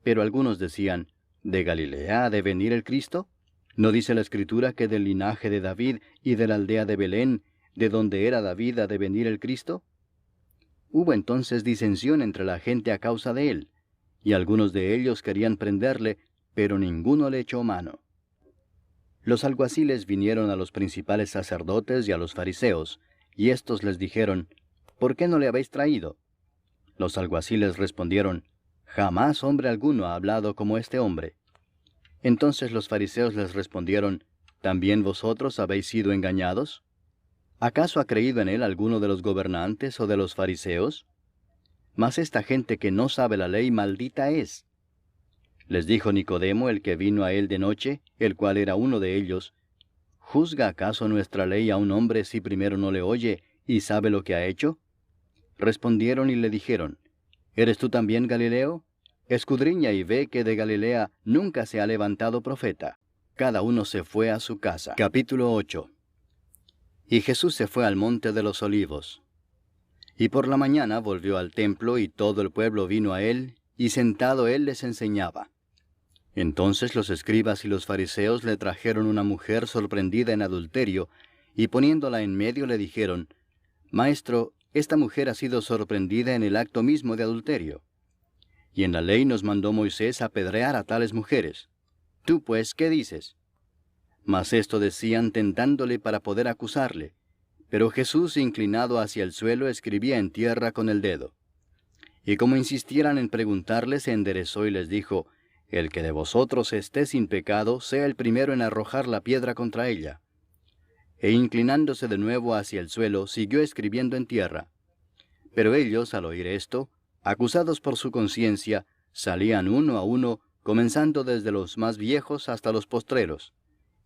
Pero algunos decían, ¿De Galilea ha de venir el Cristo? ¿No dice la Escritura que del linaje de David y de la aldea de Belén, de donde era David, ha de venir el Cristo? Hubo entonces disensión entre la gente a causa de él, y algunos de ellos querían prenderle, pero ninguno le echó mano. Los alguaciles vinieron a los principales sacerdotes y a los fariseos, y éstos les dijeron, ¿Por qué no le habéis traído? Los alguaciles respondieron, Jamás hombre alguno ha hablado como este hombre. Entonces los fariseos les respondieron, ¿También vosotros habéis sido engañados? ¿Acaso ha creído en él alguno de los gobernantes o de los fariseos? Mas esta gente que no sabe la ley maldita es. Les dijo Nicodemo, el que vino a él de noche, el cual era uno de ellos, ¿Juzga acaso nuestra ley a un hombre si primero no le oye y sabe lo que ha hecho? Respondieron y le dijeron, ¿Eres tú también Galileo? Escudriña y ve que de Galilea nunca se ha levantado profeta. Cada uno se fue a su casa. Capítulo 8. Y Jesús se fue al monte de los olivos. Y por la mañana volvió al templo, y todo el pueblo vino a él, y sentado él les enseñaba. Entonces los escribas y los fariseos le trajeron una mujer sorprendida en adulterio, y poniéndola en medio le dijeron, Maestro, esta mujer ha sido sorprendida en el acto mismo de adulterio. Y en la ley nos mandó Moisés apedrear a tales mujeres. Tú pues, ¿qué dices? Mas esto decían tentándole para poder acusarle. Pero Jesús, inclinado hacia el suelo, escribía en tierra con el dedo. Y como insistieran en preguntarle, se enderezó y les dijo, El que de vosotros esté sin pecado, sea el primero en arrojar la piedra contra ella. E inclinándose de nuevo hacia el suelo, siguió escribiendo en tierra. Pero ellos, al oír esto, acusados por su conciencia, salían uno a uno, comenzando desde los más viejos hasta los postreros.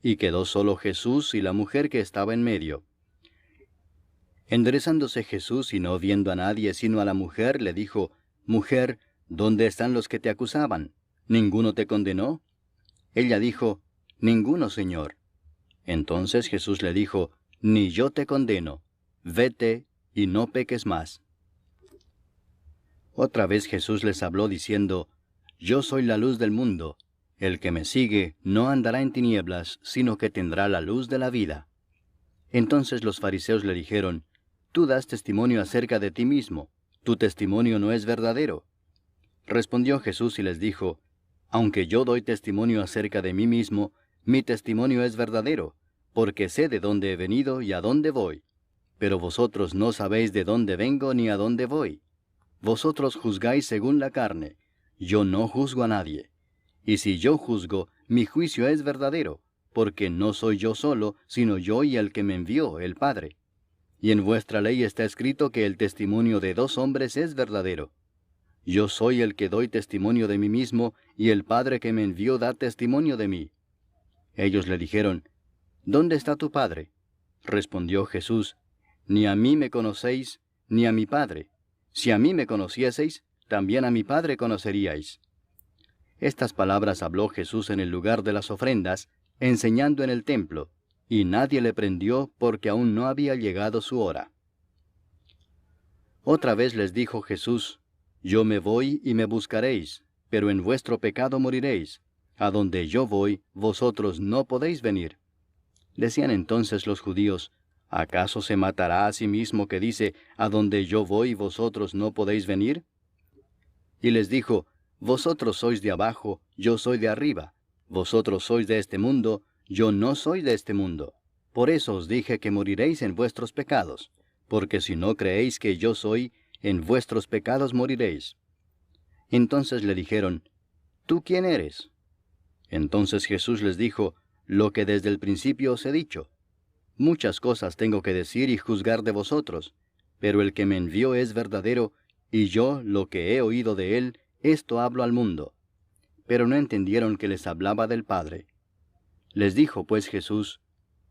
Y quedó solo Jesús y la mujer que estaba en medio. Enderezándose Jesús y no viendo a nadie sino a la mujer, le dijo, Mujer, ¿dónde están los que te acusaban? ¿Ninguno te condenó? Ella dijo, Ninguno, Señor. Entonces Jesús le dijo, Ni yo te condeno. Vete y no peques más. Otra vez Jesús les habló diciendo, Yo soy la luz del mundo. El que me sigue no andará en tinieblas, sino que tendrá la luz de la vida. Entonces los fariseos le dijeron, Tú das testimonio acerca de ti mismo, tu testimonio no es verdadero. Respondió Jesús y les dijo, Aunque yo doy testimonio acerca de mí mismo, mi testimonio es verdadero, porque sé de dónde he venido y a dónde voy. Pero vosotros no sabéis de dónde vengo ni a dónde voy. Vosotros juzgáis según la carne, yo no juzgo a nadie. Y si yo juzgo, mi juicio es verdadero, porque no soy yo solo, sino yo y el que me envió, el Padre. Y en vuestra ley está escrito que el testimonio de 2 hombres es verdadero. Yo soy el que doy testimonio de mí mismo, y el Padre que me envió da testimonio de mí. Ellos le dijeron, ¿dónde está tu Padre? Respondió Jesús, ni a mí me conocéis, ni a mi Padre. Si a mí me conocieseis, también a mi Padre conoceríais. Estas palabras habló Jesús en el lugar de las ofrendas, enseñando en el templo, y nadie le prendió porque aún no había llegado su hora. Otra vez les dijo Jesús, yo me voy y me buscaréis, pero en vuestro pecado moriréis. A donde yo voy, vosotros no podéis venir. Decían entonces los judíos, ¿acaso se matará a sí mismo que dice, a donde yo voy vosotros no podéis venir? Y les dijo, vosotros sois de abajo, yo soy de arriba. Vosotros sois de este mundo, yo no soy de este mundo. Por eso os dije que moriréis en vuestros pecados, porque si no creéis que yo soy, en vuestros pecados moriréis. Entonces le dijeron, ¿tú quién eres? Entonces Jesús les dijo, lo que desde el principio os he dicho. Muchas cosas tengo que decir y juzgar de vosotros, pero el que me envió es verdadero, y yo, lo que he oído de él, esto hablo al mundo. Pero no entendieron que les hablaba del Padre. Les dijo pues Jesús,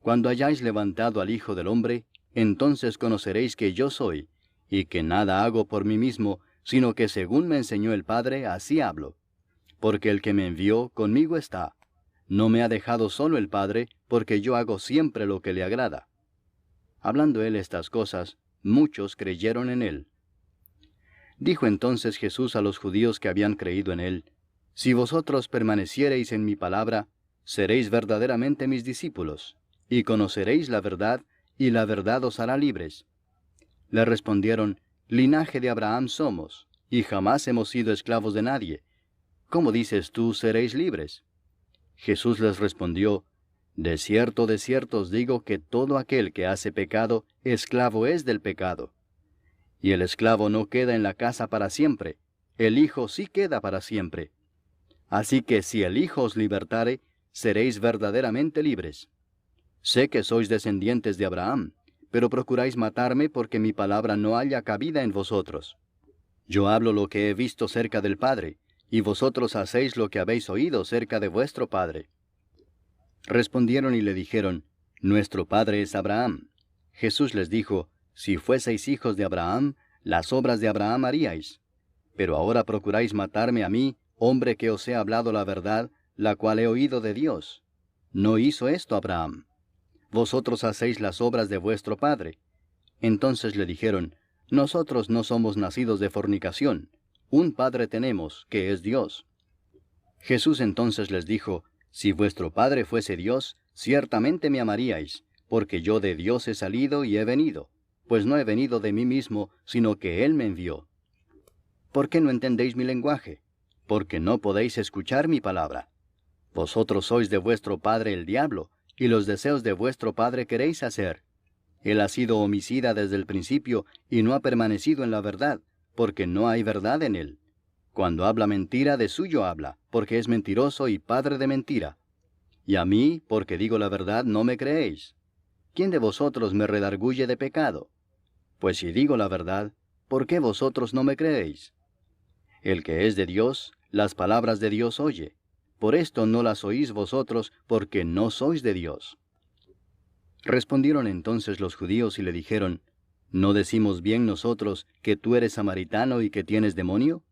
cuando hayáis levantado al Hijo del Hombre, entonces conoceréis que yo soy, y que nada hago por mí mismo, sino que según me enseñó el Padre, así hablo. Porque el que me envió conmigo está. No me ha dejado solo el Padre, porque yo hago siempre lo que le agrada. Hablando él estas cosas, muchos creyeron en él. Dijo entonces Jesús a los judíos que habían creído en él, si vosotros permaneciereis en mi palabra, seréis verdaderamente mis discípulos, y conoceréis la verdad, y la verdad os hará libres. Le respondieron, linaje de Abraham somos, y jamás hemos sido esclavos de nadie. ¿Cómo dices tú, seréis libres? Jesús les respondió, de cierto os digo que todo aquel que hace pecado, esclavo es del pecado. Y el esclavo no queda en la casa para siempre, el Hijo sí queda para siempre. Así que si el Hijo os libertare, seréis verdaderamente libres. Sé que sois descendientes de Abraham, pero procuráis matarme porque mi palabra no haya cabida en vosotros. Yo hablo lo que he visto cerca del Padre, y vosotros hacéis lo que habéis oído cerca de vuestro padre. Respondieron y le dijeron, nuestro padre es Abraham. Jesús les dijo, si fueseis hijos de Abraham, las obras de Abraham haríais. Pero ahora procuráis matarme a mí, hombre que os he hablado la verdad, la cual he oído de Dios. No hizo esto Abraham. Vosotros hacéis las obras de vuestro padre. Entonces le dijeron, nosotros no somos nacidos de fornicación. Un Padre tenemos, que es Dios. Jesús entonces les dijo, si vuestro Padre fuese Dios, ciertamente me amaríais, porque yo de Dios he salido y he venido, pues no he venido de mí mismo, sino que Él me envió. ¿Por qué no entendéis mi lenguaje? Porque no podéis escuchar mi palabra. Vosotros sois de vuestro padre el diablo, y los deseos de vuestro padre queréis hacer. Él ha sido homicida desde el principio, y no ha permanecido en la verdad, porque no hay verdad en él. Cuando habla mentira, de suyo habla, porque es mentiroso y padre de mentira. Y a mí, porque digo la verdad, no me creéis. ¿Quién de vosotros me redarguye de pecado? Pues si digo la verdad, ¿por qué vosotros no me creéis? El que es de Dios, las palabras de Dios oye. Por esto no las oís vosotros, porque no sois de Dios. Respondieron entonces los judíos y le dijeron, ¿no decimos bien nosotros que tú eres samaritano y que tienes demonio?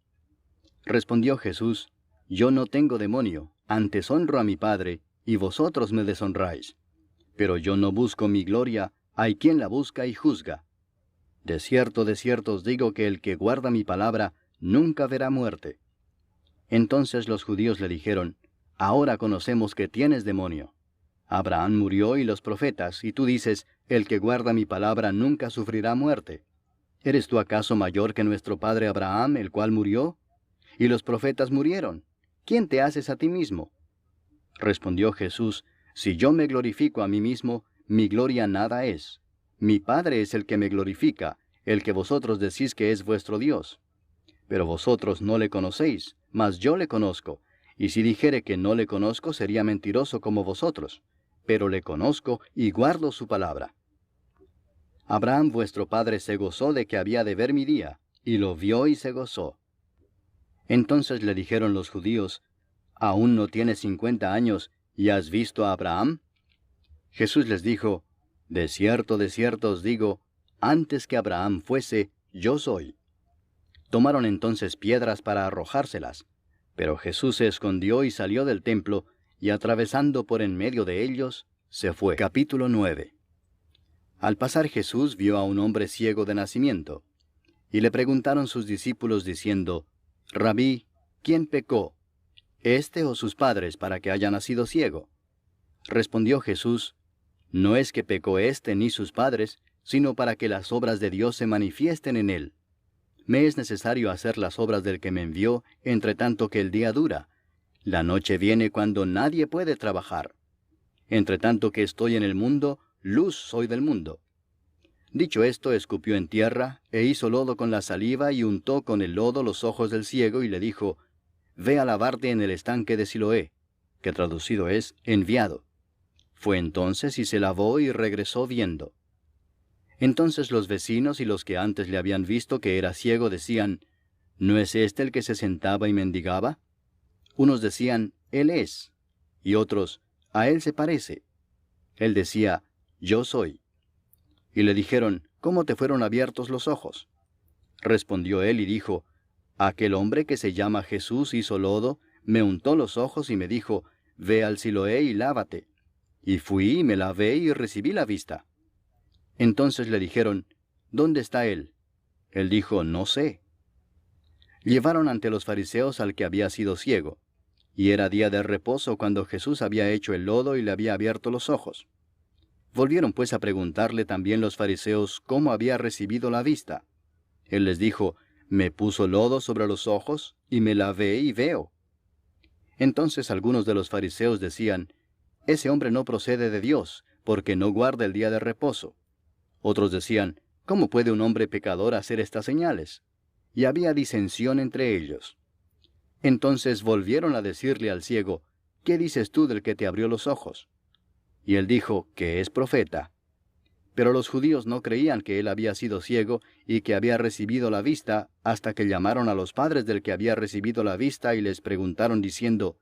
Respondió Jesús, yo no tengo demonio, antes honro a mi Padre, y vosotros me deshonráis. Pero yo no busco mi gloria, hay quien la busca y juzga. De cierto os digo que el que guarda mi palabra, nunca verá muerte. Entonces los judíos le dijeron, ahora conocemos que tienes demonio. Abraham murió y los profetas, y tú dices, el que guarda mi palabra nunca sufrirá muerte. ¿Eres tú acaso mayor que nuestro padre Abraham, el cual murió? Y los profetas murieron. ¿Quién te haces a ti mismo? Respondió Jesús, Si yo me glorifico a mí mismo, mi gloria nada es. Mi Padre es el que me glorifica, el que vosotros decís que es vuestro Dios. Pero vosotros no le conocéis, mas yo le conozco, y si dijere que no le conozco, sería mentiroso como vosotros, pero le conozco y guardo su palabra. Abraham vuestro padre se gozó de que había de ver mi día, y lo vio y se gozó. Entonces le dijeron los judíos, ¿aún no tienes 50 años, y has visto a Abraham? Jesús les dijo, de cierto os digo, antes que Abraham fuese, yo soy. Tomaron entonces piedras para arrojárselas, pero Jesús se escondió y salió del templo, y atravesando por en medio de ellos, se fue. Capítulo 9. Al pasar Jesús vio a un hombre ciego de nacimiento, y le preguntaron sus discípulos diciendo, Rabí, ¿quién pecó, éste o sus padres, para que haya nacido ciego? Respondió Jesús, no es que pecó éste ni sus padres, sino para que las obras de Dios se manifiesten en él. Me es necesario hacer las obras del que me envió, entre tanto que el día dura. La noche viene cuando nadie puede trabajar. Entre tanto que estoy en el mundo, luz soy del mundo. Dicho esto, escupió en tierra, e hizo lodo con la saliva, y untó con el lodo los ojos del ciego, y le dijo, Ve a lavarte en el estanque de Siloé, que traducido es, enviado. Fue entonces y se lavó y regresó viendo. Entonces los vecinos y los que antes le habían visto que era ciego decían, ¿no es este el que se sentaba y mendigaba? Unos decían, Él es, y otros, a él se parece. Él decía, Yo soy. Y le dijeron, ¿cómo te fueron abiertos los ojos? Respondió él y dijo, Aquel hombre que se llama Jesús hizo lodo, me untó los ojos y me dijo, Ve al Siloé y lávate. Y fui y me lavé y recibí la vista. Entonces le dijeron, ¿dónde está él? Él dijo, no sé. Llevaron ante los fariseos al que había sido ciego, y era día de reposo cuando Jesús había hecho el lodo y le había abierto los ojos. Volvieron pues a preguntarle también los fariseos cómo había recibido la vista. Él les dijo, me puso lodo sobre los ojos, y me lavé y veo. Entonces algunos de los fariseos decían, ese hombre no procede de Dios, porque no guarda el día de reposo. Otros decían, ¿cómo puede un hombre pecador hacer estas señales? Y había disensión entre ellos. Entonces volvieron a decirle al ciego, ¿qué dices tú del que te abrió los ojos? Y él dijo, que es profeta. Pero los judíos no creían que él había sido ciego y que había recibido la vista, hasta que llamaron a los padres del que había recibido la vista y les preguntaron diciendo,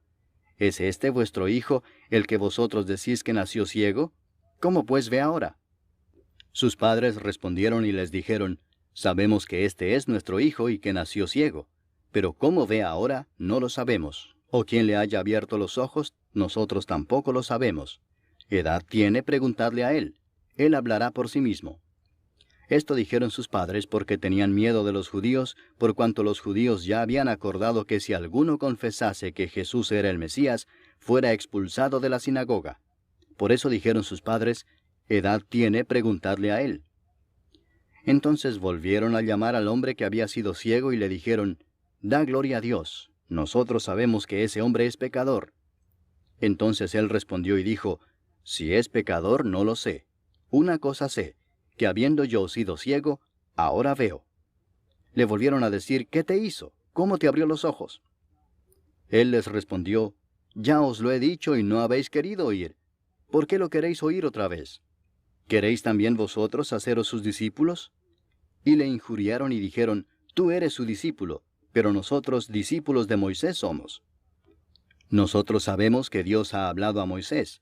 ¿es este vuestro hijo, el que vosotros decís que nació ciego? ¿Cómo pues ve ahora? Sus padres respondieron y les dijeron, sabemos que este es nuestro hijo y que nació ciego, pero cómo ve ahora no lo sabemos, o quién le haya abierto los ojos, nosotros tampoco lo sabemos. ¿Edad tiene? Preguntadle a él. Él hablará por sí mismo. Esto dijeron sus padres porque tenían miedo de los judíos, por cuanto los judíos ya habían acordado que si alguno confesase que Jesús era el Mesías, fuera expulsado de la sinagoga. Por eso dijeron sus padres, ¿edad tiene? Preguntadle a él. Entonces volvieron a llamar al hombre que había sido ciego y le dijeron, da gloria a Dios, nosotros sabemos que ese hombre es pecador. Entonces él respondió y dijo, si es pecador no lo sé. Una cosa sé, que habiendo yo sido ciego, ahora veo. Le volvieron a decir, ¿qué te hizo? ¿Cómo te abrió los ojos? Él les respondió, ya os lo he dicho y no habéis querido oír. ¿Por qué lo queréis oír otra vez? ¿Queréis también vosotros haceros sus discípulos? Y le injuriaron y dijeron, tú eres su discípulo, pero nosotros discípulos de Moisés somos. Nosotros sabemos que Dios ha hablado a Moisés,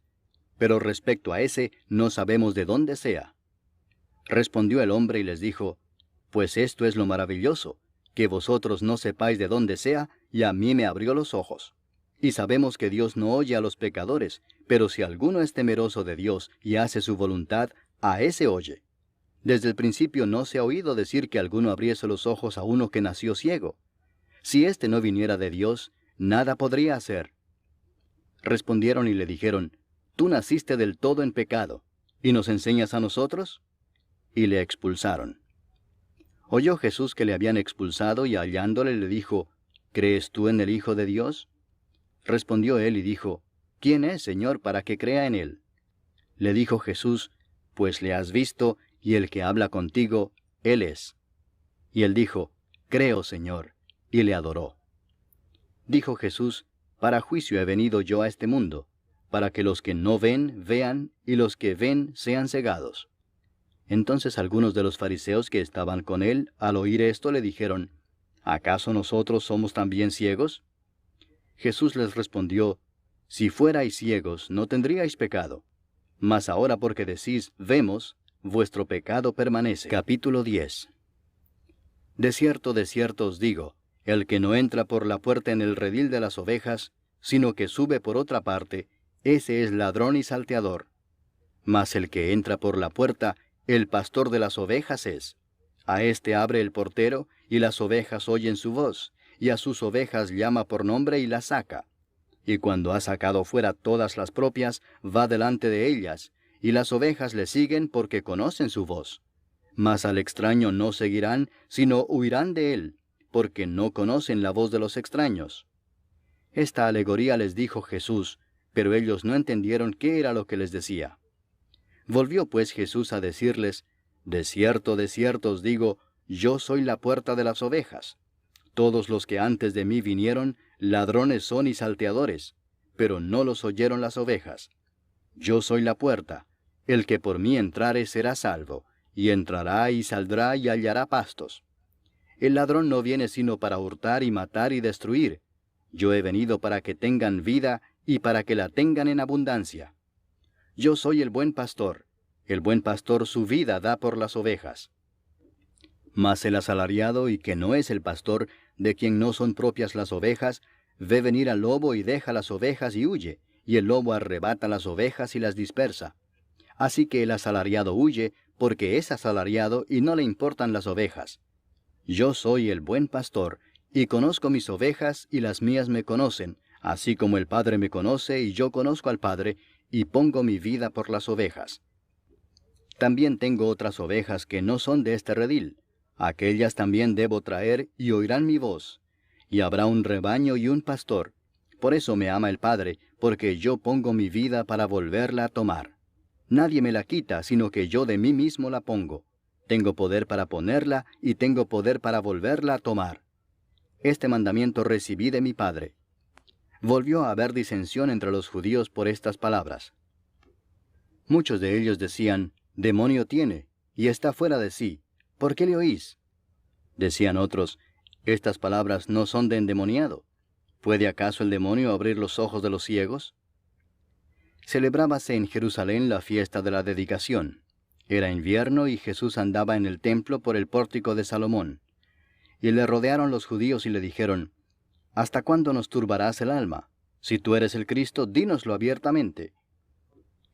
pero respecto a ese no sabemos de dónde sea. Respondió el hombre y les dijo, pues esto es lo maravilloso, que vosotros no sepáis de dónde sea, y a mí me abrió los ojos. Y sabemos que Dios no oye a los pecadores, pero si alguno es temeroso de Dios y hace su voluntad, a ese oye. Desde el principio no se ha oído decir que alguno abriese los ojos a uno que nació ciego. Si éste no viniera de Dios, nada podría hacer. Respondieron y le dijeron, tú naciste del todo en pecado, ¿y nos enseñas a nosotros? Y le expulsaron. Oyó Jesús que le habían expulsado y hallándole le dijo, ¿crees tú en el Hijo de Dios? Respondió él y dijo, ¿quién es, Señor, para que crea en él? Le dijo Jesús, pues le has visto, y el que habla contigo, él es. Y él dijo, creo, Señor, y le adoró. Dijo Jesús, para juicio he venido yo a este mundo, para que los que no ven, vean, y los que ven sean cegados. Entonces algunos de los fariseos que estaban con él, al oír esto, le dijeron, ¿acaso nosotros somos también ciegos? Jesús les respondió, si fuerais ciegos, no tendríais pecado. Mas ahora porque decís, vemos, vuestro pecado permanece. Capítulo 10. De cierto os digo, el que no entra por la puerta en el redil de las ovejas, sino que sube por otra parte, ese es ladrón y salteador. Mas el que entra por la puerta, el pastor de las ovejas es. A éste abre el portero, y las ovejas oyen su voz, y a sus ovejas llama por nombre y las saca. Y cuando ha sacado fuera todas las propias, va delante de ellas, y las ovejas le siguen porque conocen su voz. Mas al extraño no seguirán, sino huirán de él, porque no conocen la voz de los extraños. Esta alegoría les dijo Jesús, pero ellos no entendieron qué era lo que les decía. Volvió pues Jesús a decirles, de cierto os digo, yo soy la puerta de las ovejas. Todos los que antes de mí vinieron, ladrones son y salteadores, pero no los oyeron las ovejas. Yo soy la puerta, el que por mí entrare será salvo, y entrará y saldrá y hallará pastos. El ladrón no viene sino para hurtar y matar y destruir. Yo he venido para que tengan vida y para que la tengan en abundancia. Yo soy el buen pastor su vida da por las ovejas. Mas el asalariado y que no es el pastor, de quien no son propias las ovejas, ve venir al lobo y deja las ovejas y huye, y el lobo arrebata las ovejas y las dispersa. Así que el asalariado huye, porque es asalariado y no le importan las ovejas. Yo soy el buen pastor, y conozco mis ovejas y las mías me conocen, así como el Padre me conoce y yo conozco al Padre, y pongo mi vida por las ovejas. También tengo otras ovejas que no son de este redil. Aquellas también debo traer y oirán mi voz. Y habrá un rebaño y un pastor. Por eso me ama el Padre, porque yo pongo mi vida para volverla a tomar. Nadie me la quita, sino que yo de mí mismo la pongo. Tengo poder para ponerla y tengo poder para volverla a tomar. Este mandamiento recibí de mi Padre. Volvió a haber disensión entre los judíos por estas palabras. Muchos de ellos decían, demonio tiene, y está fuera de sí. ¿Por qué le oís? Decían otros, estas palabras no son de endemoniado. ¿Puede acaso el demonio abrir los ojos de los ciegos? Celebrábase en Jerusalén la fiesta de la dedicación. Era invierno y Jesús andaba en el templo por el pórtico de Salomón. Y le rodearon los judíos y le dijeron, ¿hasta cuándo nos turbarás el alma? Si tú eres el Cristo, dínoslo abiertamente.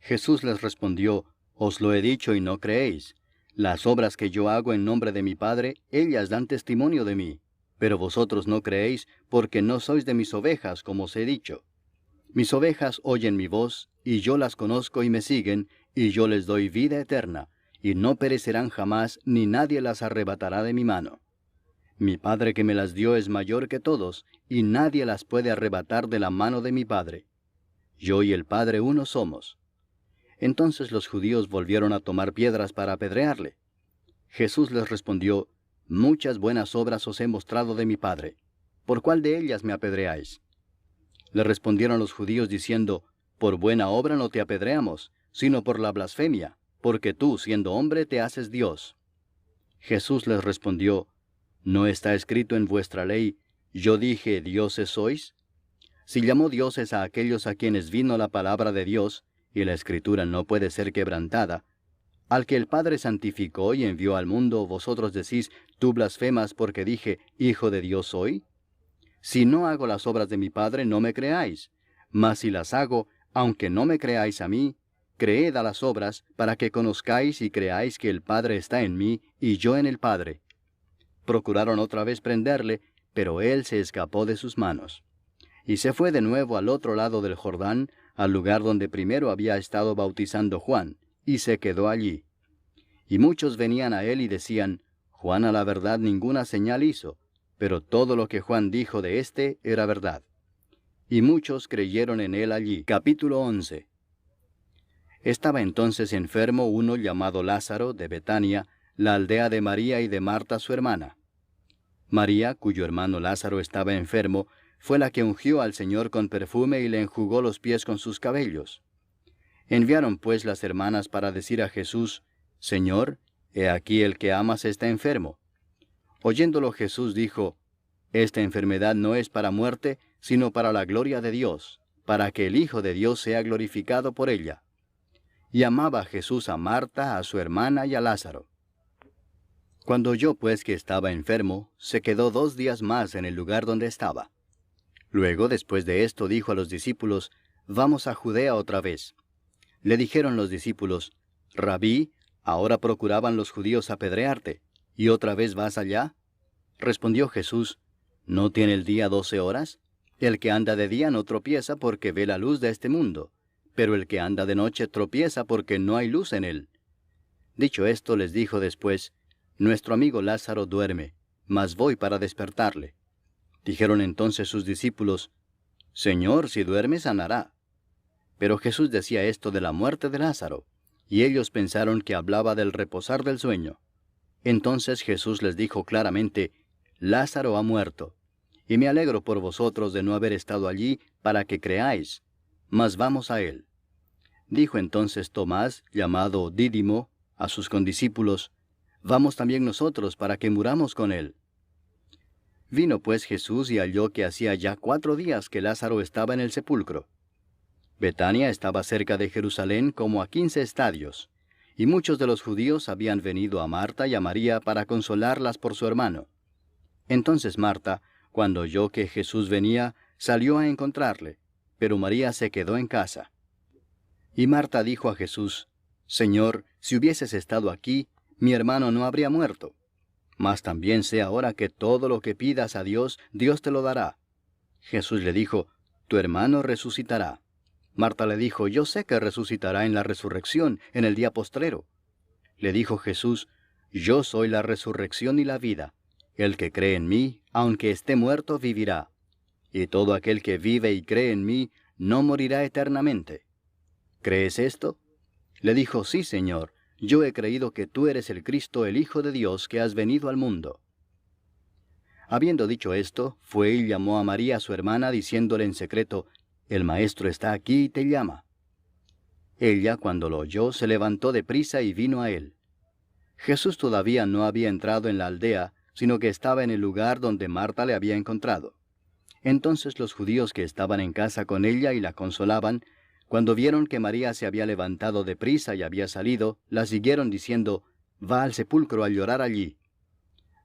Jesús les respondió, os lo he dicho y no creéis. Las obras que yo hago en nombre de mi Padre, ellas dan testimonio de mí. Pero vosotros no creéis, porque no sois de mis ovejas, como os he dicho. Mis ovejas oyen mi voz, y yo las conozco y me siguen, y yo les doy vida eterna, y no perecerán jamás, ni nadie las arrebatará de mi mano. Mi Padre que me las dio es mayor que todos, y nadie las puede arrebatar de la mano de mi Padre. Yo y el Padre uno somos. Entonces los judíos volvieron a tomar piedras para apedrearle. Jesús les respondió, muchas buenas obras os he mostrado de mi Padre. ¿Por cuál de ellas me apedreáis? Le respondieron los judíos diciendo, por buena obra no te apedreamos, sino por la blasfemia, porque tú, siendo hombre, te haces Dios. Jesús les respondió, ¿no está escrito en vuestra ley, yo dije, dioses sois? Si llamó dioses a aquellos a quienes vino la palabra de Dios, y la Escritura no puede ser quebrantada, al que el Padre santificó y envió al mundo, vosotros decís, tú blasfemas porque dije, Hijo de Dios soy. Si no hago las obras de mi Padre, no me creáis. Mas si las hago, aunque no me creáis a mí, creed a las obras, para que conozcáis y creáis que el Padre está en mí, y yo en el Padre. Procuraron otra vez prenderle, pero él se escapó de sus manos. Y se fue de nuevo al otro lado del Jordán, al lugar donde primero había estado bautizando Juan, y se quedó allí. Y muchos venían a él y decían, Juan a la verdad ninguna señal hizo, pero todo lo que Juan dijo de éste era verdad. y muchos creyeron en él allí. Capítulo 11. Estaba entonces enfermo uno llamado Lázaro de Betania, la aldea de María y de Marta su hermana. María, cuyo hermano Lázaro estaba enfermo, fue la que ungió al Señor con perfume y le enjugó los pies con sus cabellos. Enviaron pues las hermanas para decir a Jesús, Señor, he aquí el que amas está enfermo. Oyéndolo Jesús dijo, Esta enfermedad no es para muerte, sino para la gloria de Dios, para que el Hijo de Dios sea glorificado por ella. Y amaba Jesús a Marta, a su hermana y a Lázaro. Cuando oyó pues que estaba enfermo, se quedó 2 días más en el lugar donde estaba. Luego, después de esto, dijo a los discípulos, Vamos a Judea otra vez. Le dijeron los discípulos, Rabí, ahora procuraban los judíos apedrearte, ¿y otra vez vas allá? Respondió Jesús, ¿no tiene el día 12 horas? El que anda de día no tropieza porque ve la luz de este mundo, pero el que anda de noche tropieza porque no hay luz en él. Dicho esto, les dijo después, Nuestro amigo Lázaro duerme, mas voy para despertarle. Dijeron entonces sus discípulos, Señor, si duerme, sanará. Pero Jesús decía esto de la muerte de Lázaro, y ellos pensaron que hablaba del reposar del sueño. Entonces Jesús les dijo claramente, Lázaro ha muerto, y me alegro por vosotros de no haber estado allí para que creáis, mas vamos a él. Dijo entonces Tomás, llamado Dídimo, a sus condiscípulos, Vamos también nosotros para que muramos con él. Vino pues Jesús y halló que hacía ya 4 días que Lázaro estaba en el sepulcro. Betania estaba cerca de Jerusalén como a 15 estadios, y muchos de los judíos habían venido a Marta y a María para consolarlas por su hermano. Entonces Marta, cuando oyó que Jesús venía, salió a encontrarle, pero María se quedó en casa. Y Marta dijo a Jesús, Señor, si hubieses estado aquí, mi hermano no habría muerto. Mas también sé ahora que todo lo que pidas a Dios, Dios te lo dará. Jesús le dijo, Tu hermano resucitará. Marta le dijo, Yo sé que resucitará en la resurrección, en el día postrero. Le dijo Jesús, Yo soy la resurrección y la vida. El que cree en mí, aunque esté muerto, vivirá. Y todo aquel que vive y cree en mí, no morirá eternamente. ¿Crees esto? Le dijo, Sí, Señor. Yo he creído que tú eres el Cristo, el Hijo de Dios, que has venido al mundo. Habiendo dicho esto, fue y llamó a María su hermana, diciéndole en secreto, El Maestro está aquí y te llama. Ella, cuando lo oyó, se levantó de prisa y vino a él. Jesús todavía no había entrado en la aldea, sino que estaba en el lugar donde Marta le había encontrado. Entonces los judíos que estaban en casa con ella y la consolaban, cuando vieron que María se había levantado de prisa y había salido, la siguieron diciendo, Va al sepulcro a llorar allí.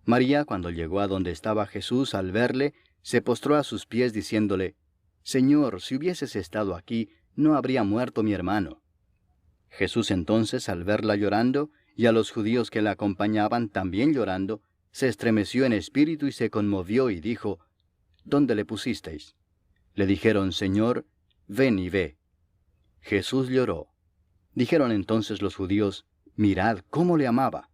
María, cuando llegó a donde estaba Jesús, al verle, se postró a sus pies diciéndole, Señor, si hubieses estado aquí, no habría muerto mi hermano. Jesús entonces, al verla llorando, y a los judíos que la acompañaban también llorando, se estremeció en espíritu y se conmovió y dijo, ¿Dónde le pusisteis? Le dijeron, Señor, ven y ve. Jesús lloró. Dijeron entonces los judíos, Mirad cómo le amaba.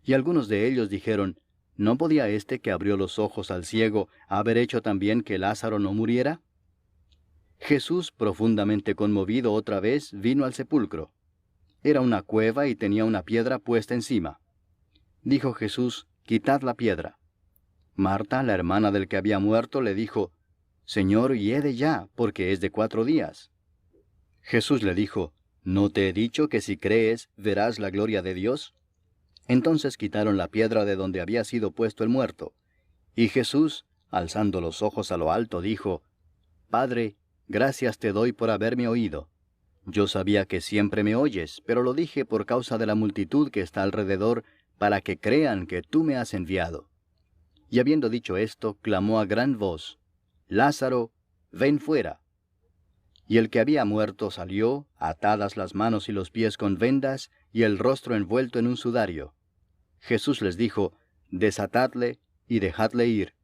Y algunos de ellos dijeron, ¿no podía éste que abrió los ojos al ciego haber hecho también que Lázaro no muriera? Jesús, profundamente conmovido otra vez, vino al sepulcro. Era una cueva y tenía una piedra puesta encima. Dijo Jesús, Quitad la piedra. Marta, la hermana del que había muerto, le dijo, Señor, hiede ya, porque es de 4 días. Jesús le dijo, ¿no te he dicho que si crees, verás la gloria de Dios? Entonces quitaron la piedra de donde había sido puesto el muerto. Y Jesús, alzando los ojos a lo alto, dijo, Padre, gracias te doy por haberme oído. Yo sabía que siempre me oyes, pero lo dije por causa de la multitud que está alrededor, para que crean que tú me has enviado. Y habiendo dicho esto, clamó a gran voz, Lázaro, ven fuera. Y el que había muerto salió, atadas las manos y los pies con vendas, y el rostro envuelto en un sudario. Jesús les dijo, Desatadle y dejadle ir.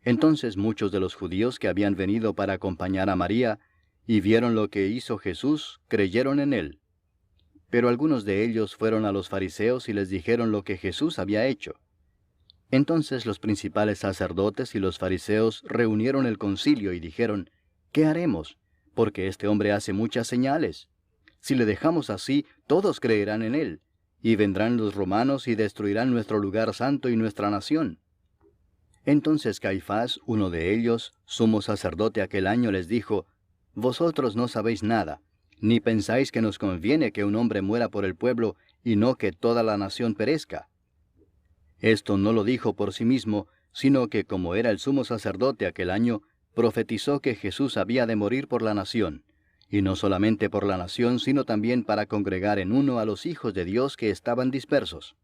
Entonces muchos de los judíos que habían venido para acompañar a María, y vieron lo que hizo Jesús, creyeron en él. Pero algunos de ellos fueron a los fariseos y les dijeron lo que Jesús había hecho. Entonces los principales sacerdotes y los fariseos reunieron el concilio y dijeron, ¿qué haremos? Porque este hombre hace muchas señales. Si le dejamos así, todos creerán en él, y vendrán los romanos y destruirán nuestro lugar santo y nuestra nación. Entonces Caifás, uno de ellos, sumo sacerdote aquel año, les dijo, Vosotros no sabéis nada, ni pensáis que nos conviene que un hombre muera por el pueblo, y no que toda la nación perezca. Esto no lo dijo por sí mismo, sino que como era el sumo sacerdote aquel año, profetizó que Jesús había de morir por la nación, y no solamente por la nación, sino también para congregar en uno a los hijos de Dios que estaban dispersos.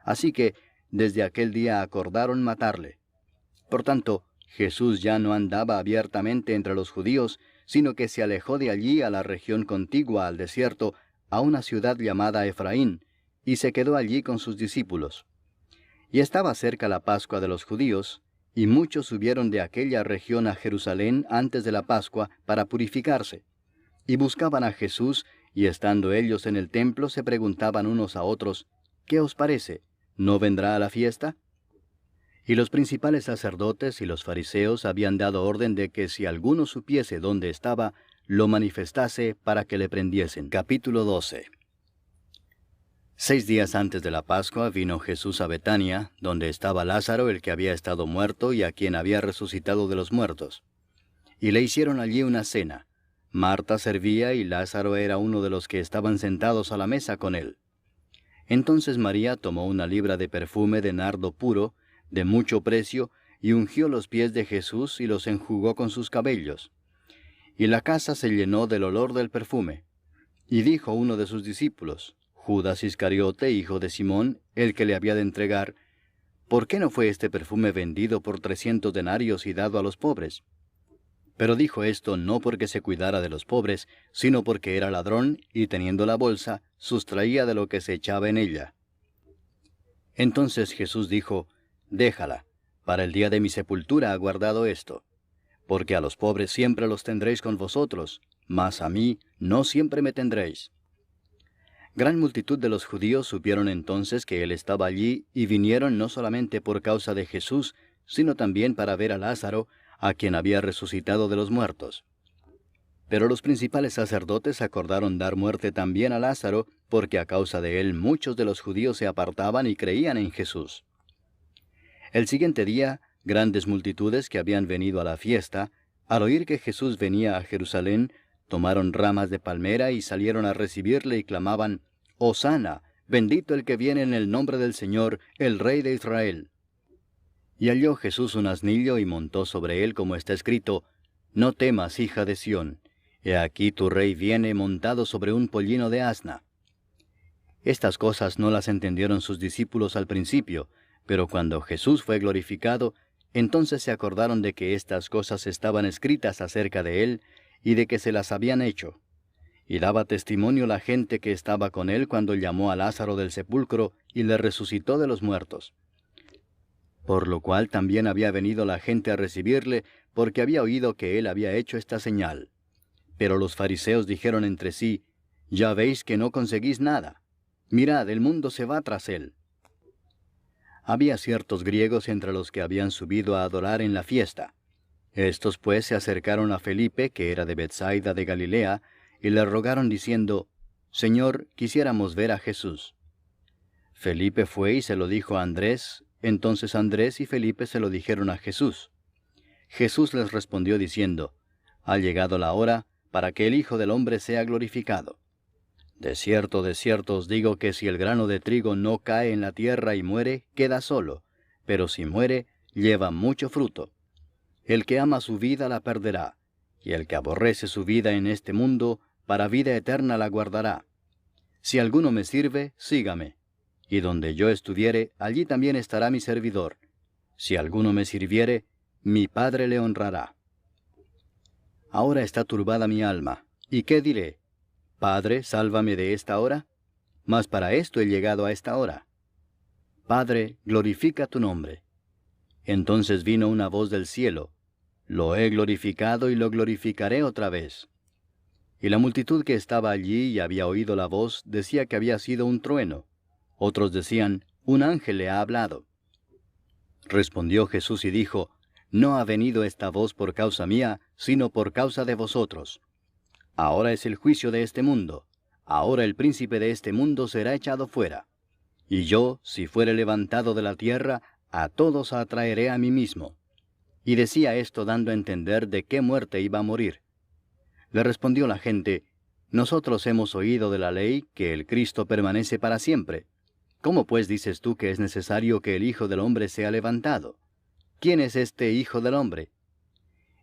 Así que, desde aquel día acordaron matarle. Por tanto, Jesús ya no andaba abiertamente entre los judíos, sino que se alejó de allí a la región contigua al desierto, a una ciudad llamada Efraín, y se quedó allí con sus discípulos. Y estaba cerca la Pascua de los judíos, y muchos subieron de aquella región a Jerusalén antes de la Pascua para purificarse. Y buscaban a Jesús, y estando ellos en el templo se preguntaban unos a otros, ¿qué os parece? ¿No vendrá a la fiesta? Y los principales sacerdotes y los fariseos habían dado orden de que si alguno supiese dónde estaba, lo manifestase para que le prendiesen. Capítulo 12. 6 días antes de la Pascua vino Jesús a Betania, donde estaba Lázaro, el que había estado muerto y a quien había resucitado de los muertos. Y le hicieron allí una cena. Marta servía y Lázaro era uno de los que estaban sentados a la mesa con él. Entonces María tomó una libra de perfume de nardo puro, de mucho precio, y ungió los pies de Jesús y los enjugó con sus cabellos. Y la casa se llenó del olor del perfume. Y dijo uno de sus discípulos, Judas Iscariote, hijo de Simón, el que le había de entregar, ¿por qué no fue este perfume vendido por 300 denarios y dado a los pobres? Pero dijo esto no porque se cuidara de los pobres, sino porque era ladrón, y teniendo la bolsa, sustraía de lo que se echaba en ella. Entonces Jesús dijo, Déjala, para el día de mi sepultura ha guardado esto, porque a los pobres siempre los tendréis con vosotros, mas a mí no siempre me tendréis. Gran multitud de los judíos supieron entonces que él estaba allí, y vinieron no solamente por causa de Jesús, sino también para ver a Lázaro, a quien había resucitado de los muertos. Pero los principales sacerdotes acordaron dar muerte también a Lázaro, porque a causa de él muchos de los judíos se apartaban y creían en Jesús. El siguiente día, grandes multitudes que habían venido a la fiesta, al oír que Jesús venía a Jerusalén, tomaron ramas de palmera y salieron a recibirle y clamaban, Hosana, bendito el que viene en el nombre del Señor, el Rey de Israel. Y halló Jesús un asnillo y montó sobre él, como está escrito, No temas, hija de Sión, he aquí tu rey viene montado sobre un pollino de asna. Estas cosas no las entendieron sus discípulos al principio, pero cuando Jesús fue glorificado, entonces se acordaron de que estas cosas estaban escritas acerca de él, y de que se las habían hecho. Y daba testimonio la gente que estaba con él cuando llamó a Lázaro del sepulcro y le resucitó de los muertos. Por lo cual también había venido la gente a recibirle, porque había oído que él había hecho esta señal. Pero los fariseos dijeron entre sí, Ya veis que no conseguís nada. Mirad, el mundo se va tras él. Había ciertos griegos entre los que habían subido a adorar en la fiesta. Estos pues se acercaron a Felipe, que era de Betsaida de Galilea, y le rogaron diciendo, Señor, quisiéramos ver a Jesús. Felipe fue y se lo dijo a Andrés, entonces Andrés y Felipe se lo dijeron a Jesús. Jesús les respondió diciendo, Ha llegado la hora para que el Hijo del Hombre sea glorificado. De cierto os digo que si el grano de trigo no cae en la tierra y muere, queda solo, pero si muere, lleva mucho fruto. El que ama su vida la perderá, y el que aborrece su vida en este mundo, para vida eterna la guardará. Si alguno me sirve, sígame, y donde yo estuviere, allí también estará mi servidor. Si alguno me sirviere, mi Padre le honrará. Ahora está turbada mi alma, ¿y qué diré? Padre, sálvame de esta hora. Mas para esto he llegado a esta hora. Padre, glorifica tu nombre. Entonces vino una voz del cielo, Lo he glorificado y lo glorificaré otra vez. Y la multitud que estaba allí y había oído la voz decía que había sido un trueno. Otros decían, un ángel le ha hablado. Respondió Jesús y dijo, No ha venido esta voz por causa mía, sino por causa de vosotros. Ahora es el juicio de este mundo. Ahora el príncipe de este mundo será echado fuera. Y yo, si fuere levantado de la tierra, a todos atraeré a mí mismo. Y decía esto dando a entender de qué muerte iba a morir. Le respondió la gente, Nosotros hemos oído de la ley que el Cristo permanece para siempre. ¿Cómo pues dices tú que es necesario que el Hijo del Hombre sea levantado? ¿Quién es este Hijo del Hombre?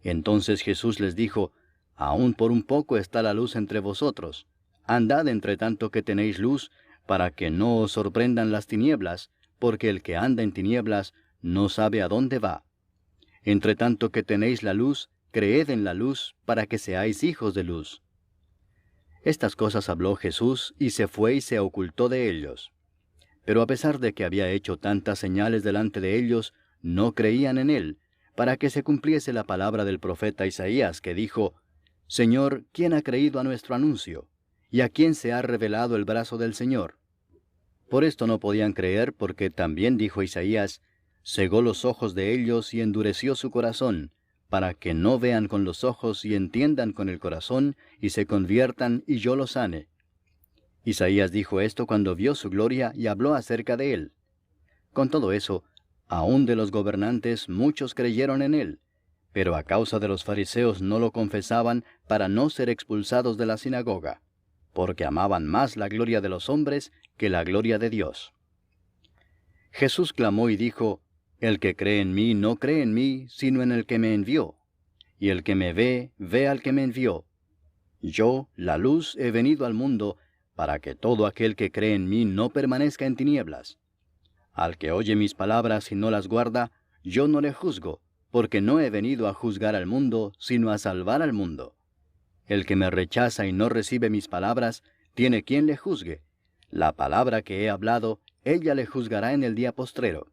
Entonces Jesús les dijo, Aún por un poco está la luz entre vosotros. Andad entre tanto que tenéis luz, para que no os sorprendan las tinieblas, porque el que anda en tinieblas no sabe a dónde va. Entre tanto que tenéis la luz, creed en la luz, para que seáis hijos de luz. Estas cosas habló Jesús, y se fue y se ocultó de ellos. Pero a pesar de que había hecho tantas señales delante de ellos, no creían en él, para que se cumpliese la palabra del profeta Isaías, que dijo, Señor, ¿quién ha creído a nuestro anuncio? ¿Y a quién se ha revelado el brazo del Señor? Por esto no podían creer, porque también dijo Isaías, cegó los ojos de ellos y endureció su corazón, para que no vean con los ojos y entiendan con el corazón, y se conviertan y yo los sane. Isaías dijo esto cuando vio su gloria y habló acerca de él. Con todo eso, aun de los gobernantes muchos creyeron en él, pero a causa de los fariseos no lo confesaban para no ser expulsados de la sinagoga, porque amaban más la gloria de los hombres que la gloria de Dios. Jesús clamó y dijo, El que cree en mí no cree en mí, sino en el que me envió. Y el que me ve, ve al que me envió. Yo, la luz, he venido al mundo, para que todo aquel que cree en mí no permanezca en tinieblas. Al que oye mis palabras y no las guarda, yo no le juzgo, porque no he venido a juzgar al mundo, sino a salvar al mundo. El que me rechaza y no recibe mis palabras, tiene quien le juzgue. La palabra que he hablado, ella le juzgará en el día postrero.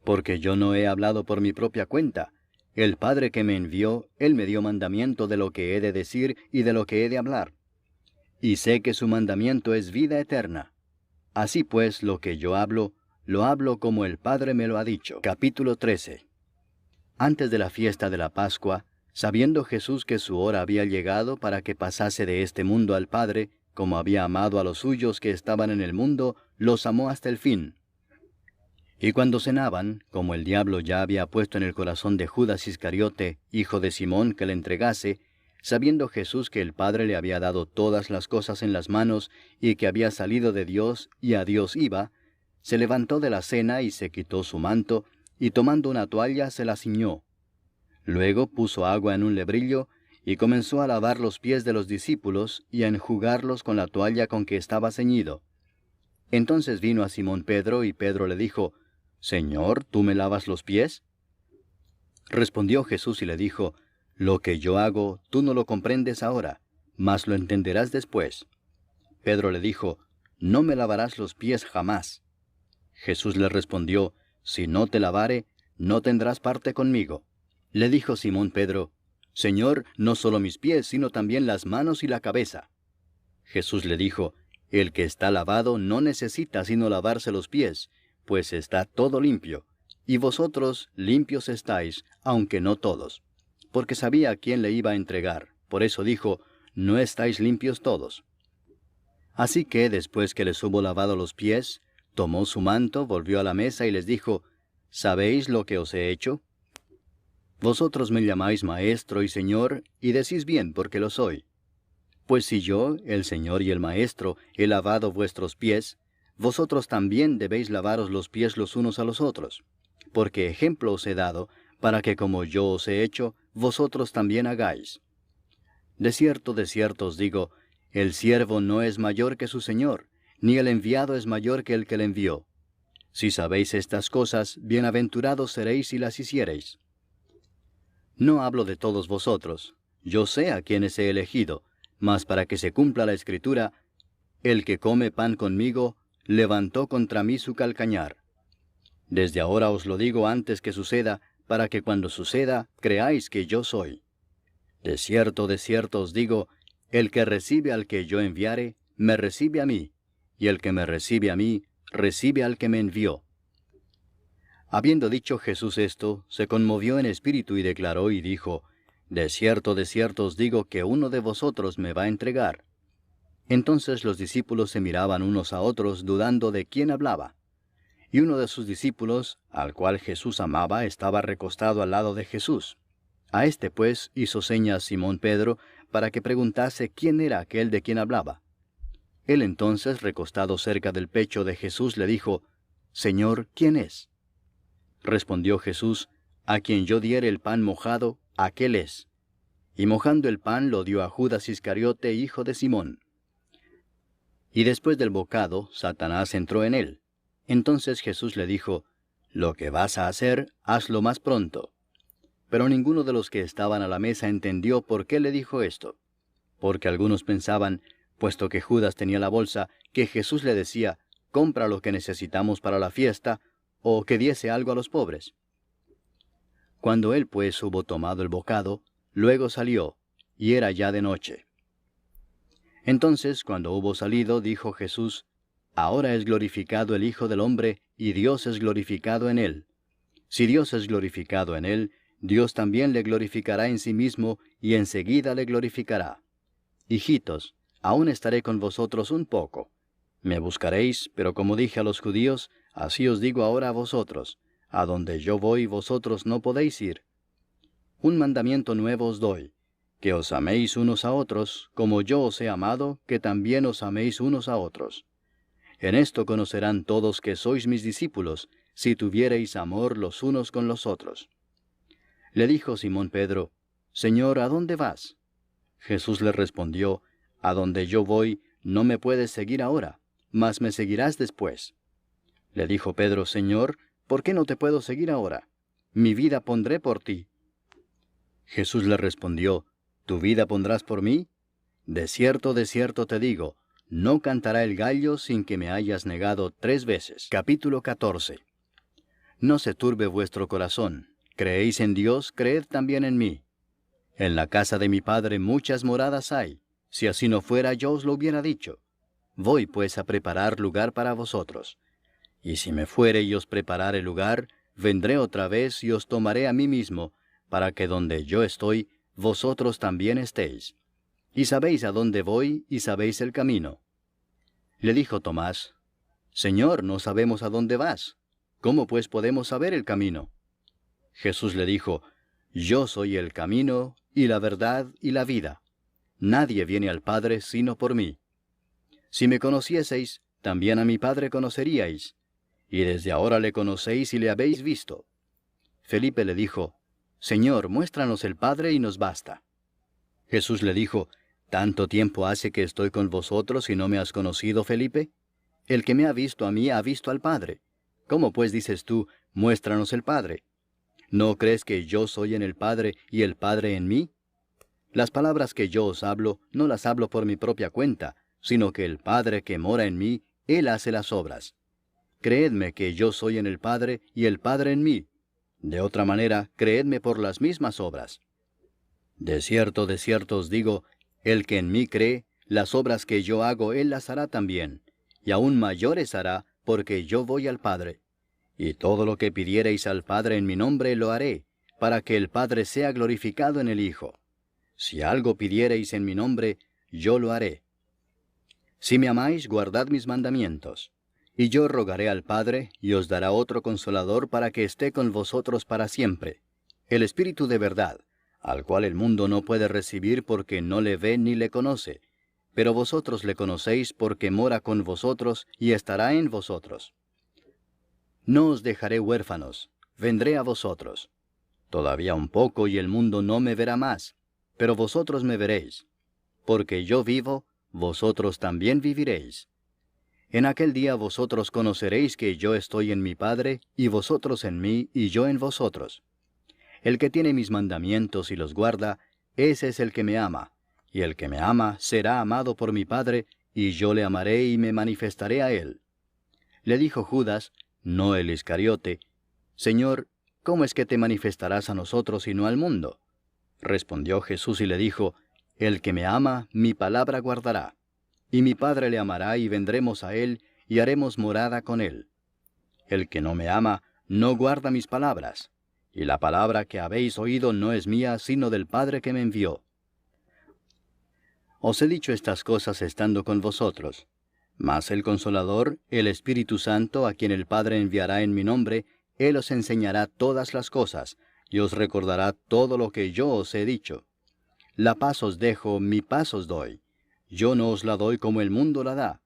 Porque yo no he hablado por mi propia cuenta. El Padre que me envió, Él me dio mandamiento de lo que he de decir y de lo que he de hablar. Y sé que su mandamiento es vida eterna. Así pues, lo que yo hablo, lo hablo como el Padre me lo ha dicho. Capítulo 13. Antes de la fiesta de la Pascua, sabiendo Jesús que su hora había llegado para que pasase de este mundo al Padre, como había amado a los suyos que estaban en el mundo, los amó hasta el fin. Y cuando cenaban, como el diablo ya había puesto en el corazón de Judas Iscariote, hijo de Simón, que le entregase, sabiendo Jesús que el Padre le había dado todas las cosas en las manos, y que había salido de Dios y a Dios iba, se levantó de la cena y se quitó su manto, y tomando una toalla se la ciñó. Luego puso agua en un lebrillo, y comenzó a lavar los pies de los discípulos, y a enjugarlos con la toalla con que estaba ceñido. Entonces vino a Simón Pedro, y Pedro le dijo, Señor, ¿tú me lavas los pies? Respondió Jesús y le dijo, Lo que yo hago, tú no lo comprendes ahora, mas lo entenderás después. Pedro le dijo, No me lavarás los pies jamás. Jesús le respondió, Si no te lavare, no tendrás parte conmigo. Le dijo Simón Pedro, Señor, no solo mis pies, sino también las manos y la cabeza. Jesús le dijo, El que está lavado no necesita sino lavarse los pies, pues está todo limpio, y vosotros limpios estáis, aunque no todos. Porque sabía a quién le iba a entregar, por eso dijo, No estáis limpios todos. Así que, después que les hubo lavado los pies, tomó su manto, volvió a la mesa y les dijo, ¿Sabéis lo que os he hecho? Vosotros me llamáis Maestro y Señor, y decís bien porque lo soy. Pues si yo, el Señor y el Maestro, he lavado vuestros pies, vosotros también debéis lavaros los pies los unos a los otros, porque ejemplo os he dado, para que como yo os he hecho, vosotros también hagáis. De cierto os digo, el siervo no es mayor que su Señor, ni el enviado es mayor que el que le envió. Si sabéis estas cosas, bienaventurados seréis si las hiciereis. No hablo de todos vosotros, yo sé a quienes he elegido, mas para que se cumpla la Escritura, el que come pan conmigo, levantó contra mí su calcañar. Desde ahora os lo digo antes que suceda, para que cuando suceda, creáis que yo soy. De cierto os digo, el que recibe al que yo enviare, me recibe a mí, y el que me recibe a mí, recibe al que me envió. Habiendo dicho Jesús esto, se conmovió en espíritu y declaró y dijo, de cierto os digo que uno de vosotros me va a entregar. Entonces los discípulos se miraban unos a otros, dudando de quién hablaba. Y uno de sus discípulos, al cual Jesús amaba, estaba recostado al lado de Jesús. A este pues hizo señas Simón Pedro, para que preguntase quién era aquel de quien hablaba. Él entonces, recostado cerca del pecho de Jesús, le dijo, Señor, ¿quién es? Respondió Jesús, a quien yo diere el pan mojado, aquel es. Y mojando el pan lo dio a Judas Iscariote, hijo de Simón. Y después del bocado, Satanás entró en él. Entonces Jesús le dijo, lo que vas a hacer, hazlo más pronto. Pero ninguno de los que estaban a la mesa entendió por qué le dijo esto. Porque algunos pensaban, puesto que Judas tenía la bolsa, que Jesús le decía, compra lo que necesitamos para la fiesta, o que diese algo a los pobres. Cuando él pues hubo tomado el bocado, luego salió, y era ya de noche. Entonces, cuando hubo salido, dijo Jesús, ahora es glorificado el Hijo del Hombre, y Dios es glorificado en él. Si Dios es glorificado en él, Dios también le glorificará en sí mismo, y enseguida le glorificará. Hijitos, aún estaré con vosotros un poco. Me buscaréis, pero como dije a los judíos, así os digo ahora a vosotros, a donde yo voy vosotros no podéis ir. Un mandamiento nuevo os doy, que os améis unos a otros, como yo os he amado, que también os améis unos a otros. En esto conocerán todos que sois mis discípulos, si tuviereis amor los unos con los otros. Le dijo Simón Pedro, Señor, ¿a dónde vas? Jesús le respondió, a donde yo voy, no me puedes seguir ahora, mas me seguirás después. Le dijo Pedro, Señor, ¿por qué no te puedo seguir ahora? Mi vida pondré por ti. Jesús le respondió, ¿tu vida pondrás por mí? De cierto te digo, no cantará el gallo sin que me hayas negado 3 veces. Capítulo 14. No se turbe vuestro corazón. Creéis en Dios, creed también en mí. En la casa de mi Padre muchas moradas hay. Si así no fuera, yo os lo hubiera dicho. Voy pues a preparar lugar para vosotros. Y si me fuere y os preparare lugar, vendré otra vez y os tomaré a mí mismo, para que donde yo estoy, vosotros también estéis. Y sabéis a dónde voy, y sabéis el camino. Le dijo Tomás, Señor, no sabemos a dónde vas. ¿Cómo pues podemos saber el camino? Jesús le dijo, Yo soy el camino, y la verdad, y la vida. Nadie viene al Padre sino por mí. Si me conocieseis, también a mi Padre conoceríais. Y desde ahora le conocéis y le habéis visto. Felipe le dijo, Señor, muéstranos el Padre y nos basta. Jesús le dijo, ¿tanto tiempo hace que estoy con vosotros y no me has conocido, Felipe? El que me ha visto a mí ha visto al Padre. ¿Cómo pues dices tú, muéstranos el Padre? ¿No crees que yo soy en el Padre y el Padre en mí? Las palabras que yo os hablo, no las hablo por mi propia cuenta, sino que el Padre que mora en mí, Él hace las obras. Creedme que yo soy en el Padre y el Padre en mí. De otra manera, creedme por las mismas obras. De cierto os digo, el que en mí cree, las obras que yo hago Él las hará también, y aún mayores hará, porque yo voy al Padre. Y todo lo que pidiereis al Padre en mi nombre lo haré, para que el Padre sea glorificado en el Hijo. Si algo pidiereis en mi nombre, yo lo haré. Si me amáis, guardad mis mandamientos. Y yo rogaré al Padre, y os dará otro Consolador para que esté con vosotros para siempre, el Espíritu de verdad, al cual el mundo no puede recibir porque no le ve ni le conoce, pero vosotros le conocéis porque mora con vosotros y estará en vosotros. No os dejaré huérfanos, vendré a vosotros. Todavía un poco y el mundo no me verá más, pero vosotros me veréis. Porque yo vivo, vosotros también viviréis. En aquel día vosotros conoceréis que yo estoy en mi Padre, y vosotros en mí, y yo en vosotros. El que tiene mis mandamientos y los guarda, ese es el que me ama, y el que me ama será amado por mi Padre, y yo le amaré y me manifestaré a él. Le dijo Judas, no el Iscariote, Señor, ¿cómo es que te manifestarás a nosotros y no al mundo? Respondió Jesús y le dijo, el que me ama, mi palabra guardará. Y mi Padre le amará y vendremos a él, y haremos morada con él. El que no me ama, no guarda mis palabras, y la palabra que habéis oído no es mía, sino del Padre que me envió. Os he dicho estas cosas estando con vosotros. Mas el Consolador, el Espíritu Santo, a quien el Padre enviará en mi nombre, Él os enseñará todas las cosas, y os recordará todo lo que yo os he dicho. La paz os dejo, mi paz os doy. Yo no os la doy como el mundo la da.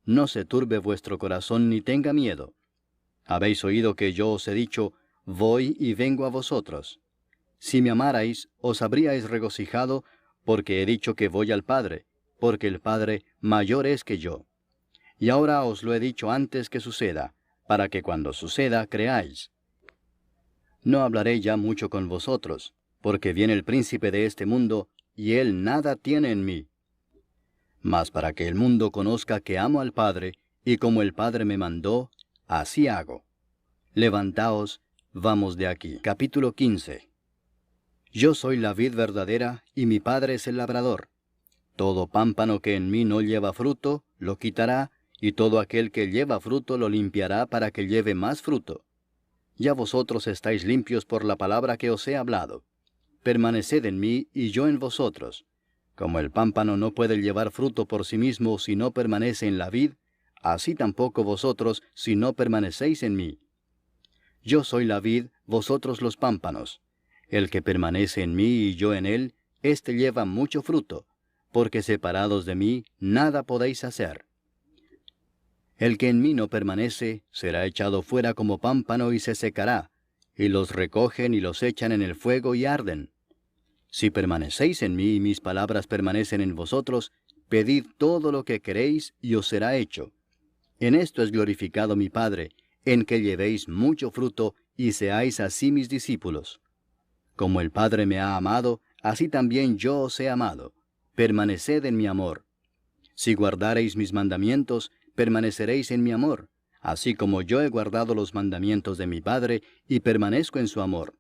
No se turbe vuestro corazón ni tenga miedo. Habéis oído que yo os he dicho, voy y vengo a vosotros. Si me amarais, os habríais regocijado, porque he dicho que voy al Padre, porque el Padre mayor es que yo. Y ahora os lo he dicho antes que suceda, para que cuando suceda creáis. No hablaré ya mucho con vosotros, porque viene el príncipe de este mundo, y él nada tiene en mí. Mas para que el mundo conozca que amo al Padre, y como el Padre me mandó, así hago. Levantaos, vamos de aquí. Capítulo 15. Yo soy la vid verdadera, y mi Padre es el labrador. Todo pámpano que en mí no lleva fruto, lo quitará, y todo aquel que lleva fruto lo limpiará para que lleve más fruto. Ya vosotros estáis limpios por la palabra que os he hablado. Permaneced en mí, y yo en vosotros. Como el pámpano no puede llevar fruto por sí mismo si no permanece en la vid, así tampoco vosotros si no permanecéis en mí. Yo soy la vid, vosotros los pámpanos. El que permanece en mí y yo en él, éste lleva mucho fruto, porque separados de mí nada podéis hacer. El que en mí no permanece, será echado fuera como pámpano y se secará, y los recogen y los echan en el fuego y arden. Si permanecéis en mí y mis palabras permanecen en vosotros, pedid todo lo que queréis y os será hecho. En esto es glorificado mi Padre, en que llevéis mucho fruto y seáis así mis discípulos. Como el Padre me ha amado, así también yo os he amado. Permaneced en mi amor. Si guardareis mis mandamientos, permaneceréis en mi amor, así como yo he guardado los mandamientos de mi Padre y permanezco en su amor.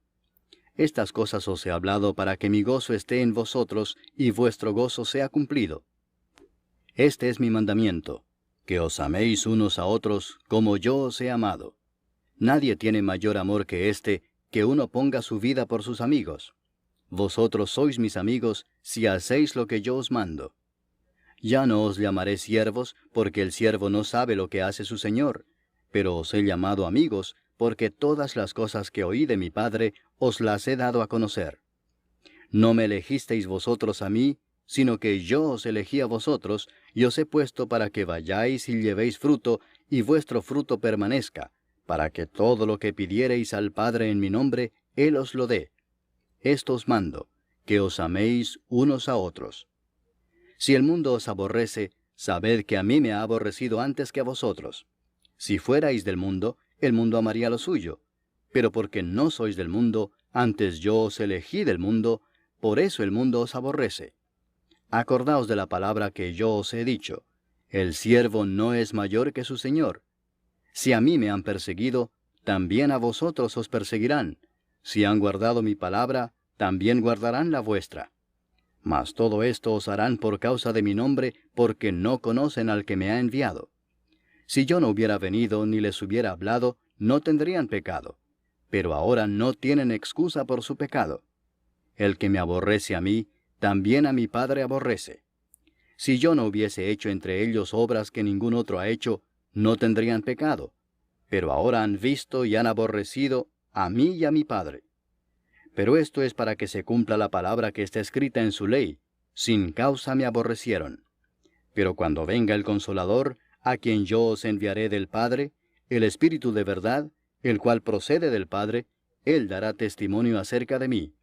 Estas cosas os he hablado para que mi gozo esté en vosotros y vuestro gozo sea cumplido. Este es mi mandamiento, que os améis unos a otros como yo os he amado. Nadie tiene mayor amor que este, que uno ponga su vida por sus amigos. Vosotros sois mis amigos si hacéis lo que yo os mando. Ya no os llamaré siervos, porque el siervo no sabe lo que hace su señor, pero os he llamado amigos, porque todas las cosas que oí de mi Padre os las he dado a conocer. No me elegisteis vosotros a mí, sino que yo os elegí a vosotros, y os he puesto para que vayáis y llevéis fruto, y vuestro fruto permanezca, para que todo lo que pidiereis al Padre en mi nombre, Él os lo dé. Esto os mando, que os améis unos a otros. Si el mundo os aborrece, sabed que a mí me ha aborrecido antes que a vosotros. Si fuerais del mundo, el mundo amaría lo suyo. Pero porque no sois del mundo, antes yo os elegí del mundo, por eso el mundo os aborrece. Acordaos de la palabra que yo os he dicho. El siervo no es mayor que su señor. Si a mí me han perseguido, también a vosotros os perseguirán. Si han guardado mi palabra, también guardarán la vuestra. Mas todo esto os harán por causa de mi nombre, porque no conocen al que me ha enviado. Si yo no hubiera venido ni les hubiera hablado, no tendrían pecado. Pero ahora no tienen excusa por su pecado. El que me aborrece a mí, también a mi Padre aborrece. Si yo no hubiese hecho entre ellos obras que ningún otro ha hecho, no tendrían pecado. Pero ahora han visto y han aborrecido a mí y a mi Padre. Pero esto es para que se cumpla la palabra que está escrita en su ley: sin causa me aborrecieron. Pero cuando venga el Consolador, a quien yo os enviaré del Padre, el Espíritu de verdad, el cual procede del Padre, Él dará testimonio acerca de mí.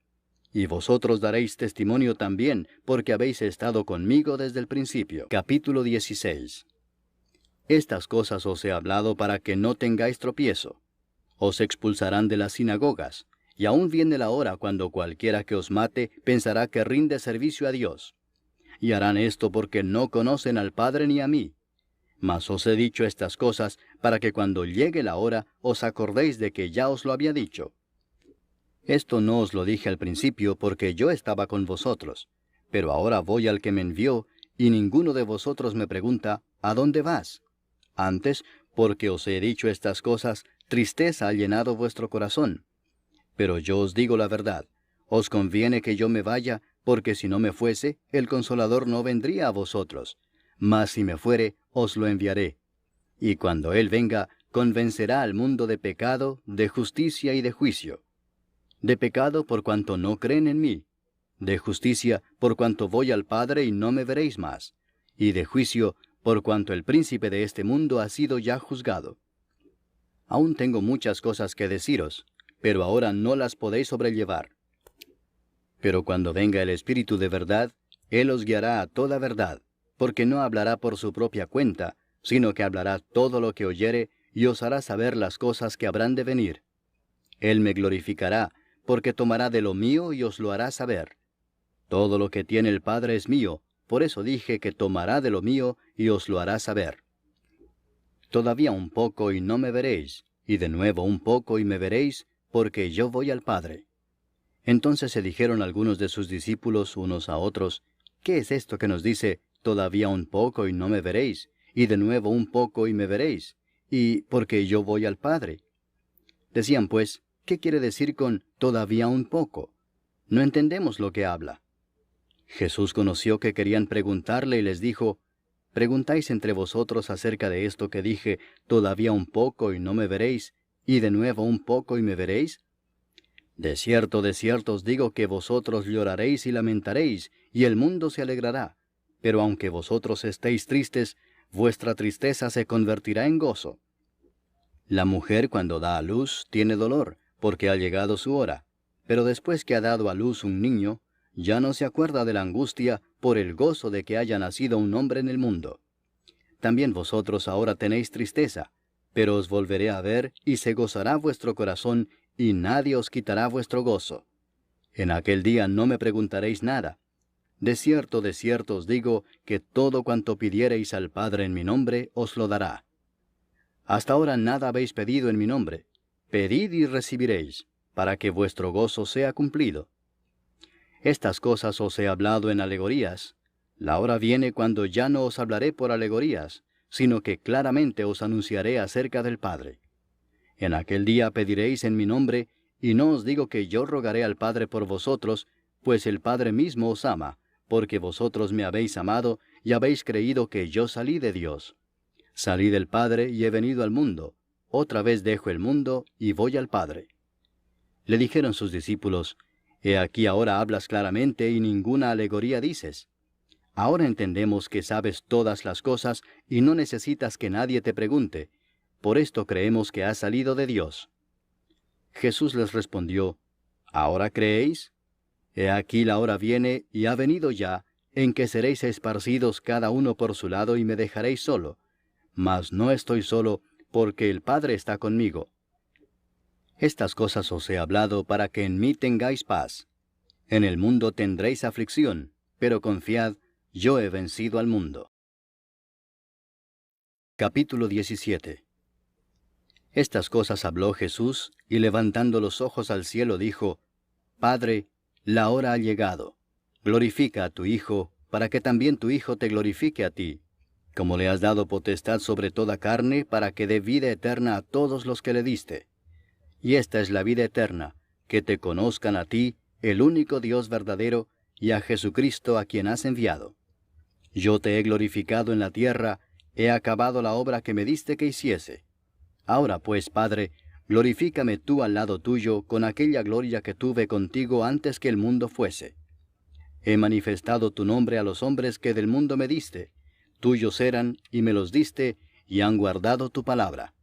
Y vosotros daréis testimonio también, porque habéis estado conmigo desde el principio. Capítulo 16. Estas cosas os he hablado para que no tengáis tropiezo. Os expulsarán de las sinagogas, y aún viene la hora cuando cualquiera que os mate pensará que rinde servicio a Dios. Y harán esto porque no conocen al Padre ni a mí. Mas os he dicho estas cosas para que cuando llegue la hora os acordéis de que ya os lo había dicho. Esto no os lo dije al principio porque yo estaba con vosotros, pero ahora voy al que me envió, y ninguno de vosotros me pregunta, ¿a dónde vas? Antes, porque os he dicho estas cosas, tristeza ha llenado vuestro corazón. Pero yo os digo la verdad, os conviene que yo me vaya, porque si no me fuese, el Consolador no vendría a vosotros. Mas si me fuere, os lo enviaré. Y cuando Él venga, convencerá al mundo de pecado, de justicia y de juicio. De pecado por cuanto no creen en mí. De justicia por cuanto voy al Padre y no me veréis más. Y de juicio por cuanto el príncipe de este mundo ha sido ya juzgado. Aún tengo muchas cosas que deciros, pero ahora no las podéis sobrellevar. Pero cuando venga el Espíritu de verdad, Él os guiará a toda verdad, porque no hablará por su propia cuenta, sino que hablará todo lo que oyere, y os hará saber las cosas que habrán de venir. Él me glorificará, porque tomará de lo mío y os lo hará saber. Todo lo que tiene el Padre es mío, por eso dije que tomará de lo mío y os lo hará saber. Todavía un poco y no me veréis, y de nuevo un poco y me veréis, porque yo voy al Padre. Entonces se dijeron algunos de sus discípulos unos a otros, ¿qué es esto que nos dice, todavía un poco y no me veréis, y de nuevo un poco y me veréis, y porque yo voy al Padre? Decían pues, ¿qué quiere decir con todavía un poco? No entendemos lo que habla. Jesús conoció que querían preguntarle y les dijo, ¿preguntáis entre vosotros acerca de esto que dije, todavía un poco y no me veréis, y de nuevo un poco y me veréis? De cierto os digo que vosotros lloraréis y lamentaréis, y el mundo se alegrará. Pero aunque vosotros estéis tristes, vuestra tristeza se convertirá en gozo. La mujer cuando da a luz tiene dolor, porque ha llegado su hora. Pero después que ha dado a luz un niño, ya no se acuerda de la angustia por el gozo de que haya nacido un hombre en el mundo. También vosotros ahora tenéis tristeza, pero os volveré a ver, y se gozará vuestro corazón, y nadie os quitará vuestro gozo. En aquel día no me preguntaréis nada. De cierto os digo, que todo cuanto pidiereis al Padre en mi nombre, os lo dará. Hasta ahora nada habéis pedido en mi nombre. Pedid y recibiréis, para que vuestro gozo sea cumplido. Estas cosas os he hablado en alegorías. La hora viene cuando ya no os hablaré por alegorías, sino que claramente os anunciaré acerca del Padre. En aquel día pediréis en mi nombre, y no os digo que yo rogaré al Padre por vosotros, pues el Padre mismo os ama, porque vosotros me habéis amado y habéis creído que yo salí de Dios. Salí del Padre y he venido al mundo. Otra vez dejo el mundo y voy al Padre. Le dijeron sus discípulos, He aquí ahora hablas claramente y ninguna alegoría dices. Ahora entendemos que sabes todas las cosas y no necesitas que nadie te pregunte. Por esto creemos que has salido de Dios. Jesús les respondió, ¿ahora creéis? He aquí la hora viene y ha venido ya, en que seréis esparcidos cada uno por su lado y me dejaréis solo. Mas no estoy solo, porque el Padre está conmigo. Estas cosas os he hablado para que en mí tengáis paz. En el mundo tendréis aflicción, pero confiad, yo he vencido al mundo. Capítulo 17. Estas cosas habló Jesús, y levantando los ojos al cielo dijo, Padre, la hora ha llegado. Glorifica a tu Hijo, para que también tu Hijo te glorifique a ti, como le has dado potestad sobre toda carne, para que dé vida eterna a todos los que le diste. Y esta es la vida eterna, que te conozcan a ti, el único Dios verdadero, y a Jesucristo a quien has enviado. Yo te he glorificado en la tierra, he acabado la obra que me diste que hiciese. Ahora pues, Padre, glorifícame tú al lado tuyo con aquella gloria que tuve contigo antes que el mundo fuese. He manifestado tu nombre a los hombres que del mundo me diste. Tuyos eran, y me los diste, y han guardado tu palabra.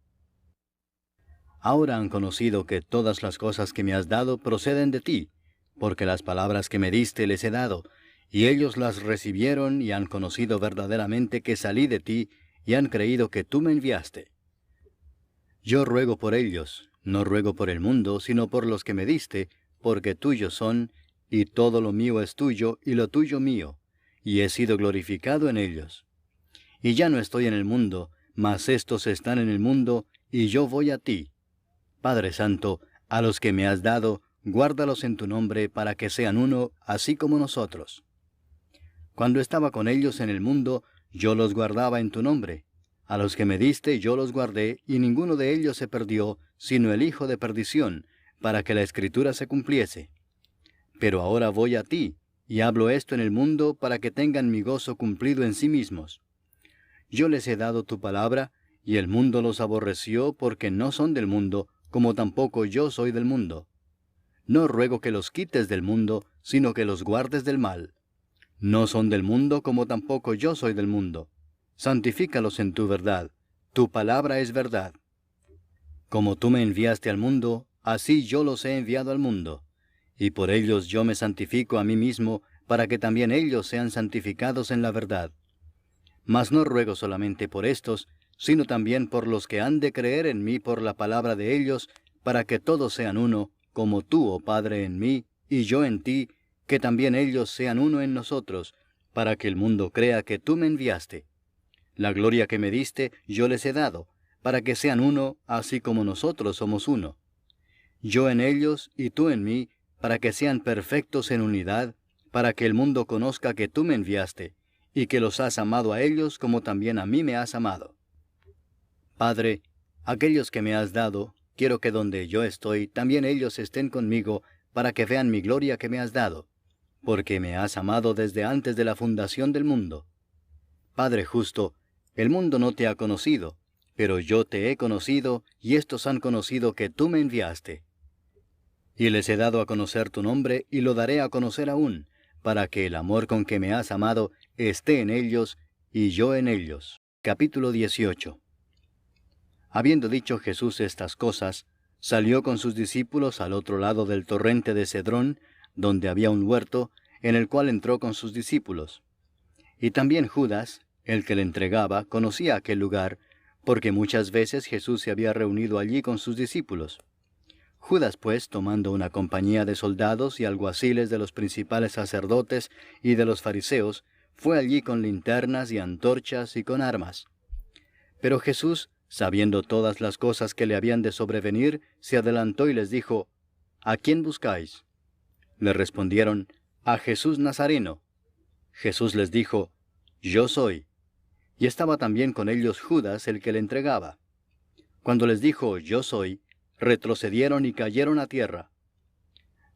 Ahora han conocido que todas las cosas que me has dado proceden de ti, porque las palabras que me diste les he dado, y ellos las recibieron y han conocido verdaderamente que salí de ti, y han creído que tú me enviaste. Yo ruego por ellos, no ruego por el mundo, sino por los que me diste, porque tuyos son, y todo lo mío es tuyo, y lo tuyo mío, y he sido glorificado en ellos. Y ya no estoy en el mundo, mas éstos están en el mundo, y yo voy a ti. Padre Santo, a los que me has dado, guárdalos en tu nombre, para que sean uno, así como nosotros. Cuando estaba con ellos en el mundo, yo los guardaba en tu nombre. A los que me diste yo los guardé, y ninguno de ellos se perdió, sino el hijo de perdición, para que la Escritura se cumpliese. Pero ahora voy a ti, y hablo esto en el mundo para que tengan mi gozo cumplido en sí mismos. Yo les he dado tu palabra, y el mundo los aborreció porque no son del mundo, como tampoco yo soy del mundo. No ruego que los quites del mundo, sino que los guardes del mal. No son del mundo, como tampoco yo soy del mundo. Santifícalos en tu verdad. Tu palabra es verdad. Como tú me enviaste al mundo, así yo los he enviado al mundo. Y por ellos yo me santifico a mí mismo, para que también ellos sean santificados en la verdad. Mas no ruego solamente por estos, sino también por los que han de creer en mí por la palabra de ellos, para que todos sean uno, como tú, oh Padre, en mí, y yo en ti, que también ellos sean uno en nosotros, para que el mundo crea que tú me enviaste. La gloria que me diste yo les he dado, para que sean uno, así como nosotros somos uno. Yo en ellos y tú en mí, para que sean perfectos en unidad, para que el mundo conozca que tú me enviaste, y que los has amado a ellos como también a mí me has amado. Padre, aquellos que me has dado, quiero que donde yo estoy, también ellos estén conmigo, para que vean mi gloria que me has dado, porque me has amado desde antes de la fundación del mundo. Padre justo, el mundo no te ha conocido, pero yo te he conocido, y estos han conocido que tú me enviaste. Y les he dado a conocer tu nombre, y lo daré a conocer aún, para que el amor con que me has amado esté en ellos, y yo en ellos. Capítulo 18. Habiendo dicho Jesús estas cosas, salió con sus discípulos al otro lado del torrente de Cedrón, donde había un huerto, en el cual entró con sus discípulos. Y también Judas, el que le entregaba, conocía aquel lugar, porque muchas veces Jesús se había reunido allí con sus discípulos. Judas, pues, tomando una compañía de soldados y alguaciles de los principales sacerdotes y de los fariseos, fue allí con linternas y antorchas y con armas. Pero Jesús, sabiendo todas las cosas que le habían de sobrevenir, se adelantó y les dijo, ¿A quién buscáis? Le respondieron, a Jesús Nazareno. Jesús les dijo, Yo soy. Y estaba también con ellos Judas, el que le entregaba. Cuando les dijo, Yo soy, retrocedieron y cayeron a tierra.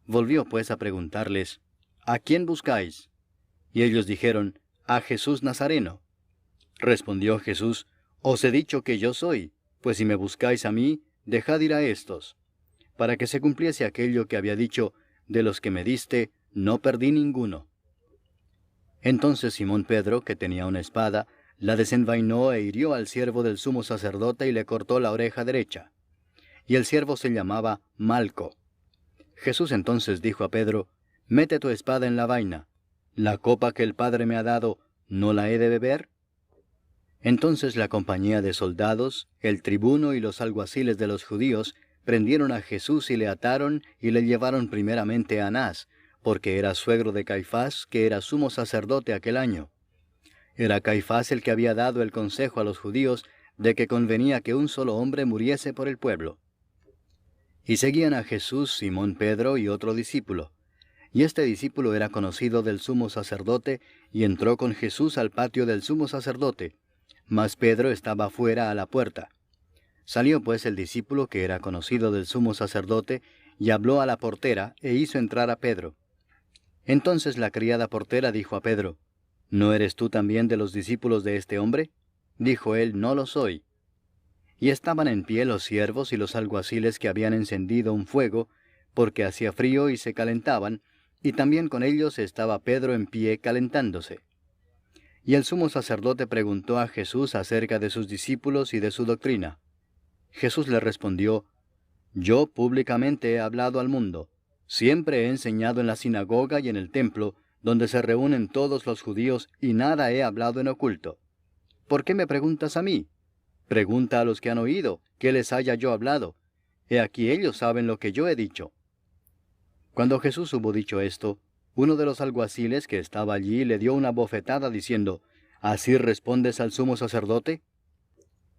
Volvió pues a preguntarles, ¿A quién buscáis? Y ellos dijeron, a Jesús Nazareno. Respondió Jesús, Os he dicho que yo soy, pues si me buscáis a mí, dejad ir a éstos, para que se cumpliese aquello que había dicho, de los que me diste, no perdí ninguno. Entonces Simón Pedro, que tenía una espada, la desenvainó e hirió al siervo del sumo sacerdote y le cortó la oreja derecha. Y el siervo se llamaba Malco. Jesús entonces dijo a Pedro, Mete tu espada en la vaina. ¿La copa que el Padre me ha dado, no la he de beber? Entonces la compañía de soldados, el tribuno y los alguaciles de los judíos, prendieron a Jesús y le ataron y le llevaron primeramente a Anás, porque era suegro de Caifás, que era sumo sacerdote aquel año. Era Caifás el que había dado el consejo a los judíos de que convenía que un solo hombre muriese por el pueblo. Y seguían a Jesús Simón Pedro y otro discípulo. Y este discípulo era conocido del sumo sacerdote, y entró con Jesús al patio del sumo sacerdote, mas Pedro estaba fuera a la puerta. Salió pues el discípulo que era conocido del sumo sacerdote, y habló a la portera, e hizo entrar a Pedro. Entonces la criada portera dijo a Pedro, ¿No eres tú también de los discípulos de este hombre? Dijo él, No lo soy. Y estaban en pie los siervos y los alguaciles que habían encendido un fuego, porque hacía frío y se calentaban, y también con ellos estaba Pedro en pie calentándose. Y el sumo sacerdote preguntó a Jesús acerca de sus discípulos y de su doctrina. Jesús le respondió, Yo públicamente he hablado al mundo. Siempre he enseñado en la sinagoga y en el templo, donde se reúnen todos los judíos, y nada he hablado en oculto. ¿Por qué me preguntas a mí? Pregunta a los que han oído, ¿qué les haya yo hablado? He aquí ellos saben lo que yo he dicho. Cuando Jesús hubo dicho esto, uno de los alguaciles que estaba allí le dio una bofetada diciendo, ¿Así respondes al sumo sacerdote?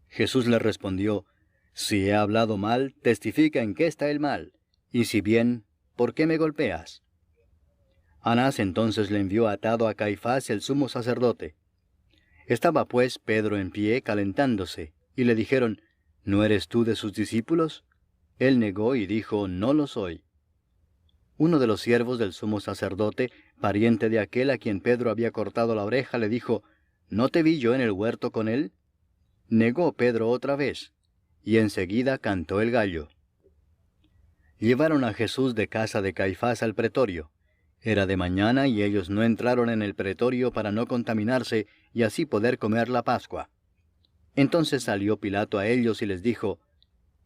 Jesús le respondió, Si he hablado mal, testifica en qué está el mal, y si bien, ¿por qué me golpeas? Anás entonces le envió atado a Caifás el sumo sacerdote. Estaba pues Pedro en pie calentándose, y le dijeron, ¿No eres tú de sus discípulos? Él negó y dijo, no lo soy. Uno de los siervos del sumo sacerdote, pariente de aquel a quien Pedro había cortado la oreja, le dijo, ¿no te vi yo en el huerto con él? Negó Pedro otra vez, y enseguida cantó el gallo. Llevaron a Jesús de casa de Caifás al pretorio. Era de mañana y ellos no entraron en el pretorio para no contaminarse y así poder comer la Pascua. Entonces salió Pilato a ellos y les dijo,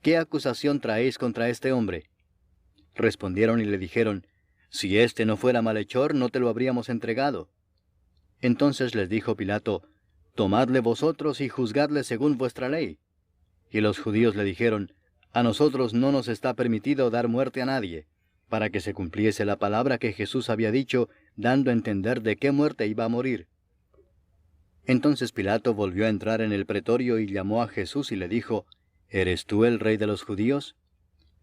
¿qué acusación traéis contra este hombre? Respondieron y le dijeron, si éste no fuera malhechor, no te lo habríamos entregado. Entonces les dijo Pilato, tomadle vosotros y juzgadle según vuestra ley. Y los judíos le dijeron, a nosotros no nos está permitido dar muerte a nadie, para que se cumpliese la palabra que Jesús había dicho, dando a entender de qué muerte iba a morir. Entonces Pilato volvió a entrar en el pretorio y llamó a Jesús y le dijo, ¿eres tú el rey de los judíos?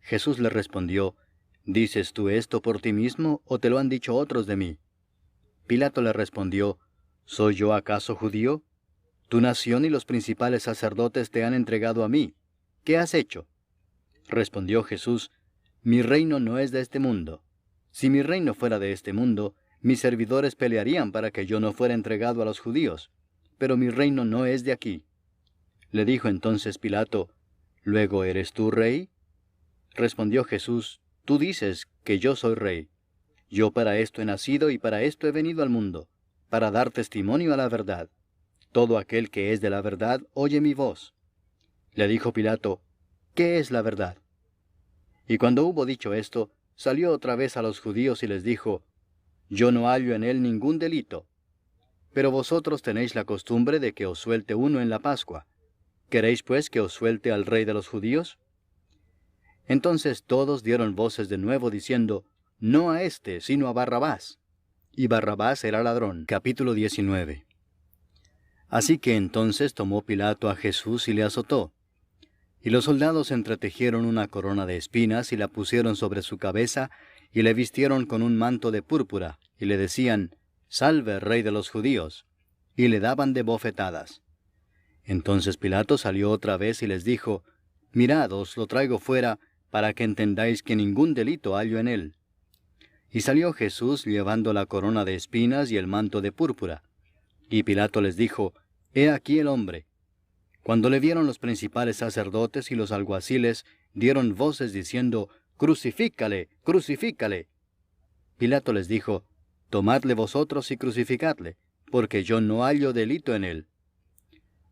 Jesús le respondió, ¿dices tú esto por ti mismo o te lo han dicho otros de mí? Pilato le respondió, ¿soy yo acaso judío? Tu nación y los principales sacerdotes te han entregado a mí. ¿Qué has hecho? Respondió Jesús, mi reino no es de este mundo. Si mi reino fuera de este mundo, mis servidores pelearían para que yo no fuera entregado a los judíos. Pero mi reino no es de aquí. Le dijo entonces Pilato, ¿luego eres tú rey? Respondió Jesús, tú dices que yo soy rey. Yo para esto he nacido y para esto he venido al mundo, para dar testimonio a la verdad. Todo aquel que es de la verdad oye mi voz. Le dijo Pilato, ¿qué es la verdad? Y cuando hubo dicho esto, salió otra vez a los judíos y les dijo, yo no hallo en él ningún delito. Pero vosotros tenéis la costumbre de que os suelte uno en la Pascua. ¿Queréis pues que os suelte al rey de los judíos? Entonces todos dieron voces de nuevo diciendo, no a éste, sino a Barrabás. Y Barrabás era ladrón. Capítulo 19. Así que entonces tomó Pilato a Jesús y le azotó. Y los soldados entretejieron una corona de espinas y la pusieron sobre su cabeza, y le vistieron con un manto de púrpura, y le decían, Salve, Rey de los judíos, y le daban de bofetadas. Entonces Pilato salió otra vez y les dijo, Mirad, os lo traigo fuera, para que entendáis que ningún delito hallo en él. Y salió Jesús llevando la corona de espinas y el manto de púrpura. Y Pilato les dijo, He aquí el hombre. Cuando le vieron los principales sacerdotes y los alguaciles, dieron voces diciendo, Crucifícale, crucifícale. Pilato les dijo, Tomadle vosotros y crucificadle, porque yo no hallo delito en él.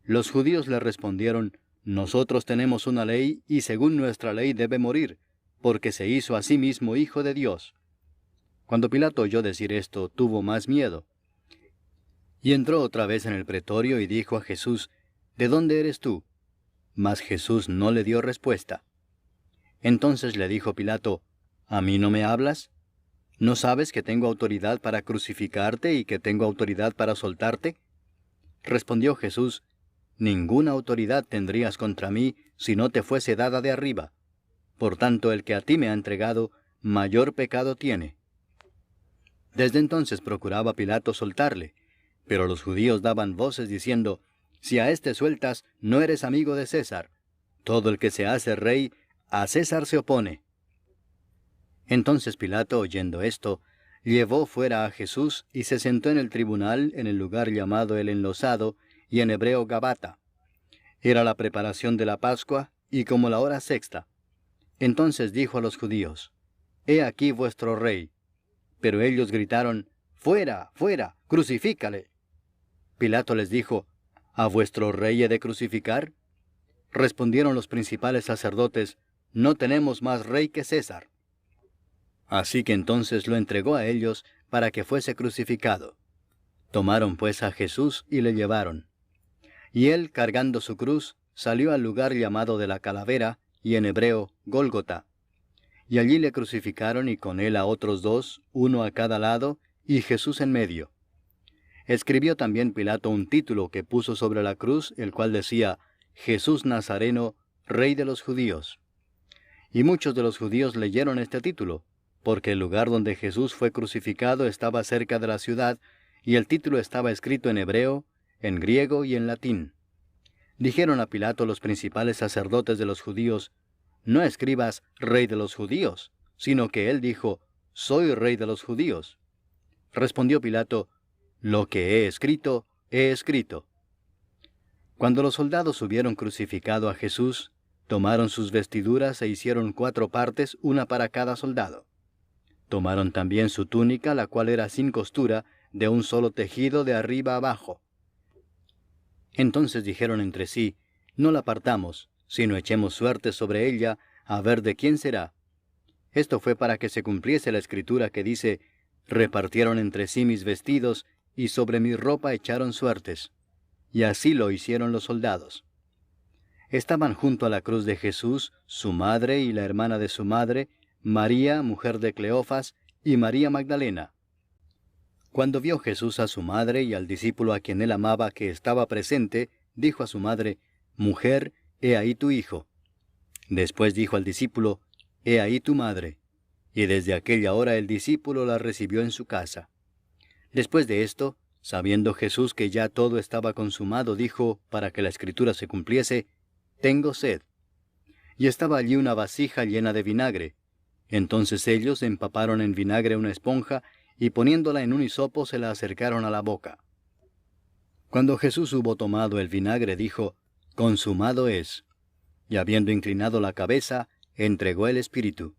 Los judíos le respondieron, Nosotros tenemos una ley, y según nuestra ley debe morir, porque se hizo a sí mismo hijo de Dios. Cuando Pilato oyó decir esto, tuvo más miedo. Y entró otra vez en el pretorio y dijo a Jesús, ¿De dónde eres tú? Mas Jesús no le dio respuesta. Entonces le dijo Pilato, ¿A mí no me hablas? ¿No sabes que tengo autoridad para crucificarte y que tengo autoridad para soltarte? Respondió Jesús, Ninguna autoridad tendrías contra mí si no te fuese dada de arriba. Por tanto, el que a ti me ha entregado, mayor pecado tiene. Desde entonces procuraba Pilato soltarle, pero los judíos daban voces diciendo, Si a éste sueltas, no eres amigo de César. Todo el que se hace rey, a César se opone. Entonces Pilato, oyendo esto, llevó fuera a Jesús y se sentó en el tribunal en el lugar llamado el Enlosado, y en hebreo Gabata. Era la preparación de la Pascua, y como la hora sexta. Entonces dijo a los judíos, He aquí vuestro rey. Pero ellos gritaron, Fuera, fuera, crucifícale. Pilato les dijo, ¿A vuestro rey he de crucificar? Respondieron los principales sacerdotes, No tenemos más rey que César. Así que entonces lo entregó a ellos para que fuese crucificado. Tomaron pues a Jesús y le llevaron. Y él, cargando su cruz, salió al lugar llamado de la Calavera, y en hebreo, Gólgota. Y allí le crucificaron y con él a otros dos, uno a cada lado, y Jesús en medio. Escribió también Pilato un título que puso sobre la cruz, el cual decía, Jesús Nazareno, Rey de los Judíos. Y muchos de los judíos leyeron este título, porque el lugar donde Jesús fue crucificado estaba cerca de la ciudad, y el título estaba escrito en hebreo, en griego y en latín. Dijeron a Pilato los principales sacerdotes de los judíos, no escribas Rey de los judíos, sino que él dijo, Soy Rey de los judíos. Respondió Pilato, Lo que he escrito, he escrito. Cuando los soldados hubieron crucificado a Jesús, tomaron sus vestiduras e hicieron 4 partes, una para cada soldado. Tomaron también su túnica, la cual era sin costura, de un solo tejido de arriba abajo. Entonces dijeron entre sí, No la partamos, sino echemos suerte sobre ella, a ver de quién será. Esto fue para que se cumpliese la escritura que dice, Repartieron entre sí mis vestidos, y sobre mi ropa echaron suertes. Y así lo hicieron los soldados. Estaban junto a la cruz de Jesús, su madre y la hermana de su madre, María, mujer de Cleofas, y María Magdalena. Cuando vio Jesús a su madre y al discípulo a quien él amaba que estaba presente, dijo a su madre, Mujer, he ahí tu hijo. Después dijo al discípulo, He ahí tu madre. Y desde aquella hora el discípulo la recibió en su casa. Después de esto, sabiendo Jesús que ya todo estaba consumado, dijo, para que la escritura se cumpliese, Tengo sed. Y estaba allí una vasija llena de vinagre. Entonces ellos empaparon en vinagre una esponja, y poniéndola en un hisopo se la acercaron a la boca. Cuando Jesús hubo tomado el vinagre, dijo, Consumado es. Y habiendo inclinado la cabeza, entregó el espíritu.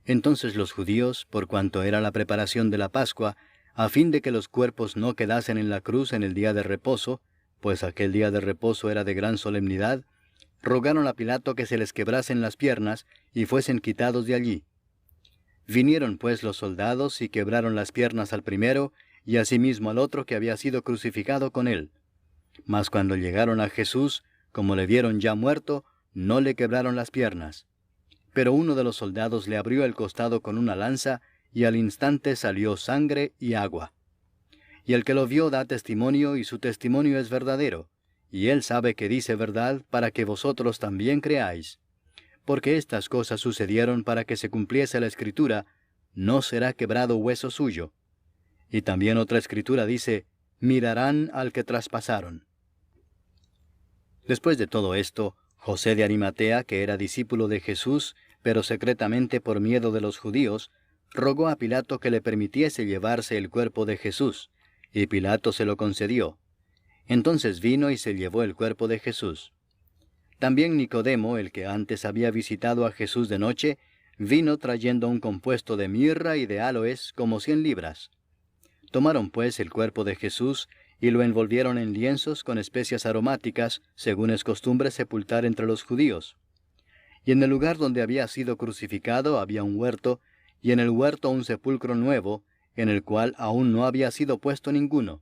Entonces los judíos, por cuanto era la preparación de la Pascua, a fin de que los cuerpos no quedasen en la cruz en el día de reposo, pues aquel día de reposo era de gran solemnidad, rogaron a Pilato que se les quebrasen las piernas y fuesen quitados de allí. Vinieron pues los soldados y quebraron las piernas al primero, y asimismo al otro que había sido crucificado con él. Mas cuando llegaron a Jesús, como le vieron ya muerto, no le quebraron las piernas. Pero uno de los soldados le abrió el costado con una lanza, y al instante salió sangre y agua. Y el que lo vio da testimonio, y su testimonio es verdadero, y él sabe que dice verdad, para que vosotros también creáis. Porque estas cosas sucedieron para que se cumpliese la escritura, no será quebrado hueso suyo. Y también otra escritura dice, mirarán al que traspasaron. Después de todo esto, José de Arimatea, que era discípulo de Jesús, pero secretamente por miedo de los judíos, rogó a Pilato que le permitiese llevarse el cuerpo de Jesús, y Pilato se lo concedió. Entonces vino y se llevó el cuerpo de Jesús. También Nicodemo, el que antes había visitado a Jesús de noche, vino trayendo un compuesto de mirra y de áloes como 100 libras. Tomaron pues el cuerpo de Jesús, y lo envolvieron en lienzos con especias aromáticas, según es costumbre sepultar entre los judíos. Y en el lugar donde había sido crucificado había un huerto, y en el huerto un sepulcro nuevo, en el cual aún no había sido puesto ninguno.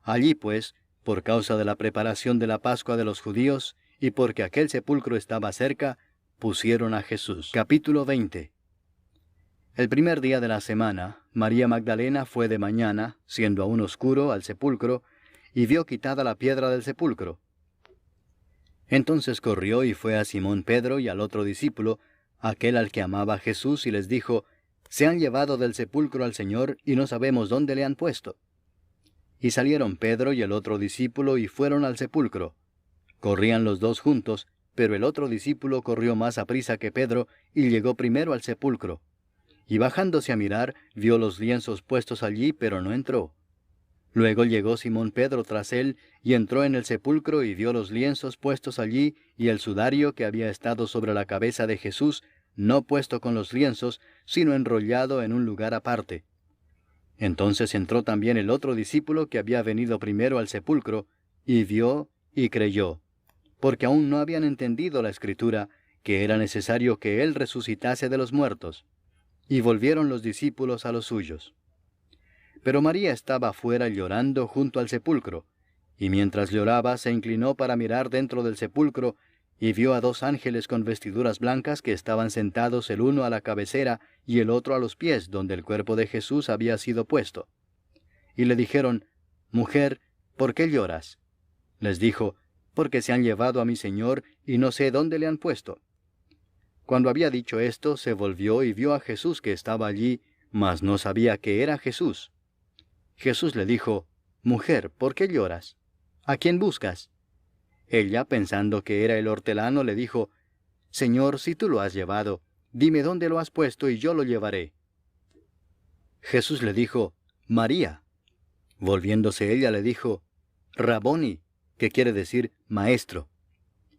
Allí pues, por causa de la preparación de la Pascua de los judíos, y porque aquel sepulcro estaba cerca, pusieron a Jesús. Capítulo 20. El primer día de la semana, María Magdalena fue de mañana, siendo aún oscuro, al sepulcro, y vio quitada la piedra del sepulcro. Entonces corrió y fue a Simón Pedro y al otro discípulo, aquel al que amaba Jesús, y les dijo, Se han llevado del sepulcro al Señor, y no sabemos dónde le han puesto. Y salieron Pedro y el otro discípulo, y fueron al sepulcro. Corrían los dos juntos, pero el otro discípulo corrió más aprisa que Pedro, y llegó primero al sepulcro. Y bajándose a mirar, vio los lienzos puestos allí, pero no entró. Luego llegó Simón Pedro tras él, y entró en el sepulcro y vio los lienzos puestos allí, y el sudario que había estado sobre la cabeza de Jesús, no puesto con los lienzos, sino enrollado en un lugar aparte. Entonces entró también el otro discípulo que había venido primero al sepulcro, y vio y creyó, porque aún no habían entendido la Escritura, que era necesario que él resucitase de los muertos. Y volvieron los discípulos a los suyos. Pero María estaba afuera llorando junto al sepulcro, y mientras lloraba se inclinó para mirar dentro del sepulcro, y vio a 2 ángeles con vestiduras blancas que estaban sentados el uno a la cabecera y el otro a los pies, donde el cuerpo de Jesús había sido puesto. Y le dijeron, Mujer, ¿por qué lloras? Les dijo, Porque se han llevado a mi Señor, y no sé dónde le han puesto. Cuando había dicho esto, se volvió y vio a Jesús que estaba allí, mas no sabía que era Jesús. Jesús le dijo, Mujer, ¿por qué lloras? ¿A quién buscas? Ella, pensando que era el hortelano, le dijo, Señor, si tú lo has llevado, dime dónde lo has puesto y yo lo llevaré. Jesús le dijo, María. Volviéndose ella le dijo, Raboni, que quiere decir maestro.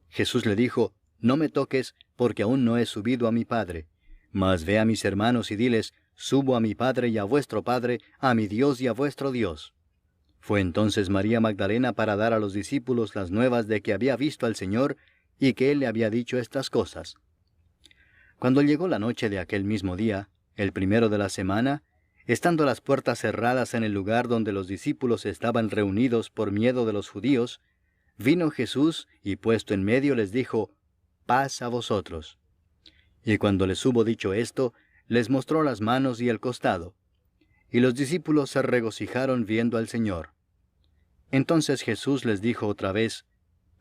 Jesús le dijo, no me toques, porque aún no he subido a mi Padre. Mas ve a mis hermanos y diles, subo a mi Padre y a vuestro Padre, a mi Dios y a vuestro Dios. Fue entonces María Magdalena para dar a los discípulos las nuevas de que había visto al Señor y que Él le había dicho estas cosas. Cuando llegó la noche de aquel mismo día, el primero de la semana, estando las puertas cerradas en el lugar donde los discípulos estaban reunidos por miedo de los judíos, vino Jesús y puesto en medio les dijo, paz a vosotros. Y cuando les hubo dicho esto, les mostró las manos y el costado. Y los discípulos se regocijaron viendo al Señor. Entonces Jesús les dijo otra vez,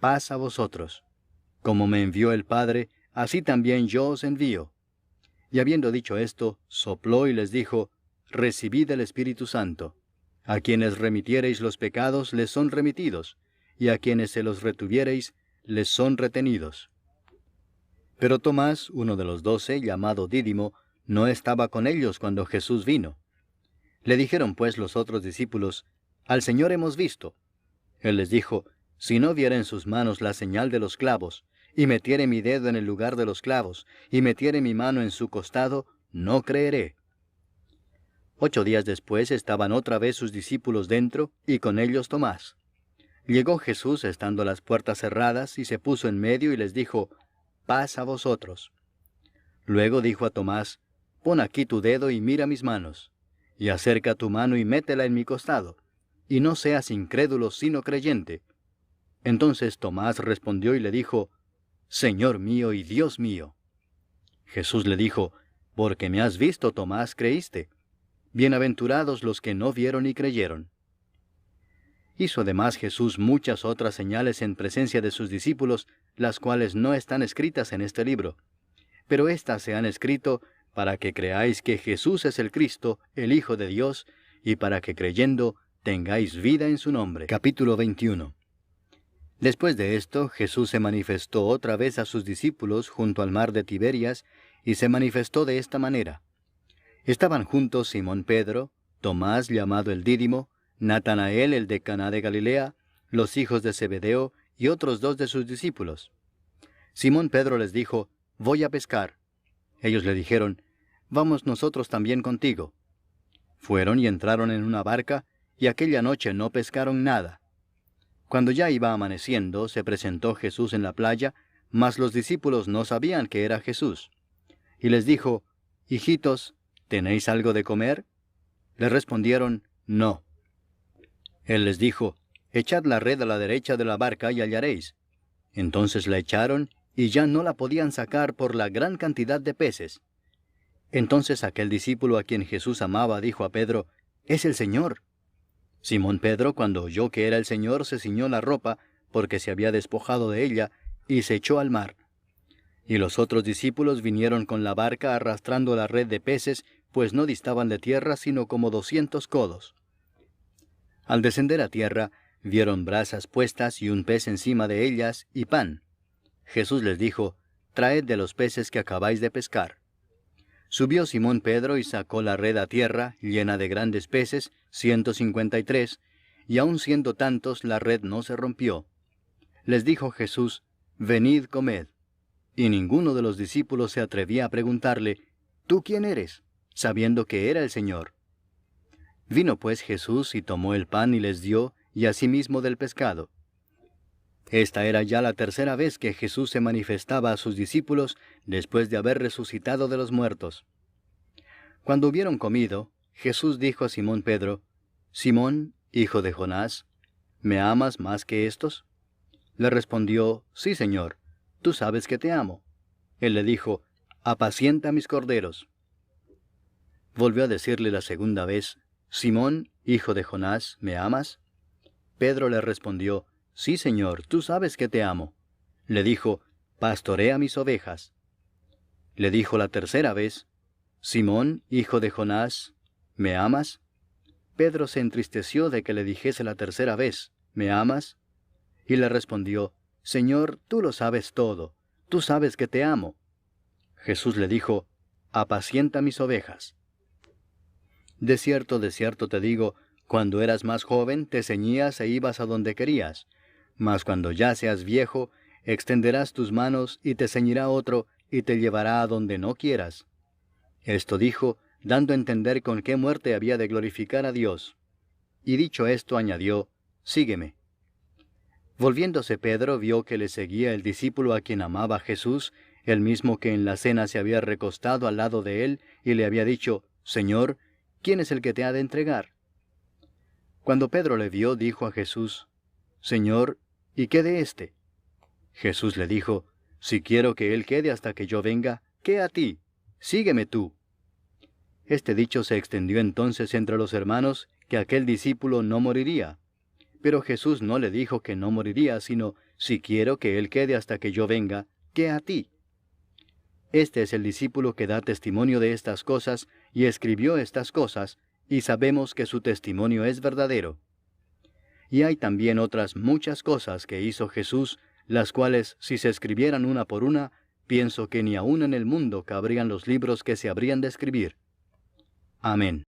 paz a vosotros. Como me envió el Padre, así también yo os envío. Y habiendo dicho esto, sopló y les dijo, recibid el Espíritu Santo. A quienes remitiereis los pecados les son remitidos, y a quienes se los retuviereis les son retenidos. Pero Tomás, uno de los 12, llamado Dídimo, no estaba con ellos cuando Jesús vino. Le dijeron pues los otros discípulos, al Señor hemos visto. Él les dijo, si no viera en sus manos la señal de los clavos, y metiere mi dedo en el lugar de los clavos, y metiere mi mano en su costado, no creeré. 8 días después estaban otra vez sus discípulos dentro, y con ellos Tomás. Llegó Jesús estando las puertas cerradas, y se puso en medio y les dijo, paz a vosotros. Luego dijo a Tomás, pon aquí tu dedo y mira mis manos, y acerca tu mano y métela en mi costado, y no seas incrédulo sino creyente. Entonces Tomás respondió y le dijo, Señor mío y Dios mío. Jesús le dijo, porque me has visto, Tomás, creíste. Bienaventurados los que no vieron y creyeron. Hizo además Jesús muchas otras señales en presencia de sus discípulos, las cuales no están escritas en este libro. Pero éstas se han escrito para que creáis que Jesús es el Cristo, el Hijo de Dios, y para que creyendo tengáis vida en su nombre. Capítulo 21. Después de esto, Jesús se manifestó otra vez a sus discípulos junto al mar de Tiberias, y se manifestó de esta manera. Estaban juntos Simón Pedro, Tomás llamado el Dídimo, Natanael el de Caná de Galilea, los hijos de Zebedeo y otros 2 de sus discípulos. Simón Pedro les dijo, voy a pescar. Ellos le dijeron, vamos nosotros también contigo. Fueron y entraron en una barca, y aquella noche no pescaron nada. Cuando ya iba amaneciendo, se presentó Jesús en la playa, mas los discípulos no sabían que era Jesús. Y les dijo, hijitos, ¿tenéis algo de comer? Le respondieron, no. Él les dijo, echad la red a la derecha de la barca y hallaréis. Entonces la echaron, y ya no la podían sacar por la gran cantidad de peces. Entonces aquel discípulo a quien Jesús amaba dijo a Pedro, es el Señor. Simón Pedro, cuando oyó que era el Señor, se ciñó la ropa, porque se había despojado de ella, y se echó al mar. Y los otros discípulos vinieron con la barca arrastrando la red de peces, pues no distaban de tierra sino como 200 codos. Al descender a tierra, vieron brasas puestas y un pez encima de ellas, y pan. Jesús les dijo, traed de los peces que acabáis de pescar. Subió Simón Pedro y sacó la red a tierra, llena de grandes peces, 153, y aun siendo tantos, la red no se rompió. Les dijo Jesús, venid, comed. Y ninguno de los discípulos se atrevía a preguntarle, ¿tú quién eres?, sabiendo que era el Señor. Vino pues Jesús y tomó el pan y les dio, y asimismo del pescado. Esta era ya la tercera vez que Jesús se manifestaba a sus discípulos después de haber resucitado de los muertos. Cuando hubieron comido, Jesús dijo a Simón Pedro, Simón, hijo de Jonás, ¿me amas más que estos? Le respondió, sí, Señor, tú sabes que te amo. Él le dijo, apacienta mis corderos. Volvió a decirle la segunda vez, Simón, hijo de Jonás, ¿me amas? Pedro le respondió, sí, Señor, tú sabes que te amo. Le dijo, pastorea mis ovejas. Le dijo la tercera vez, Simón, hijo de Jonás, ¿me amas? Pedro se entristeció de que le dijese la tercera vez, ¿me amas? Y le respondió, Señor, tú lo sabes todo, tú sabes que te amo. Jesús le dijo, apacienta mis ovejas. De cierto te digo, cuando eras más joven te ceñías e ibas a donde querías, mas cuando ya seas viejo, extenderás tus manos y te ceñirá otro y te llevará a donde no quieras. Esto dijo, dando a entender con qué muerte había de glorificar a Dios. Y dicho esto añadió, sígueme. Volviéndose Pedro vio que le seguía el discípulo a quien amaba Jesús, el mismo que en la cena se había recostado al lado de él y le había dicho, Señor, ¿quién es el que te ha de entregar? Cuando Pedro le vio, dijo a Jesús, Señor, ¿y qué de éste? Jesús le dijo, si quiero que él quede hasta que yo venga, ¿qué a ti? Sígueme tú. Este dicho se extendió entonces entre los hermanos, que aquel discípulo no moriría. Pero Jesús no le dijo que no moriría, sino, si quiero que él quede hasta que yo venga, ¿qué a ti? Este es el discípulo que da testimonio de estas cosas, y escribió estas cosas, y sabemos que su testimonio es verdadero. Y hay también otras muchas cosas que hizo Jesús, las cuales, si se escribieran una por una, pienso que ni aun en el mundo cabrían los libros que se habrían de escribir. Amén.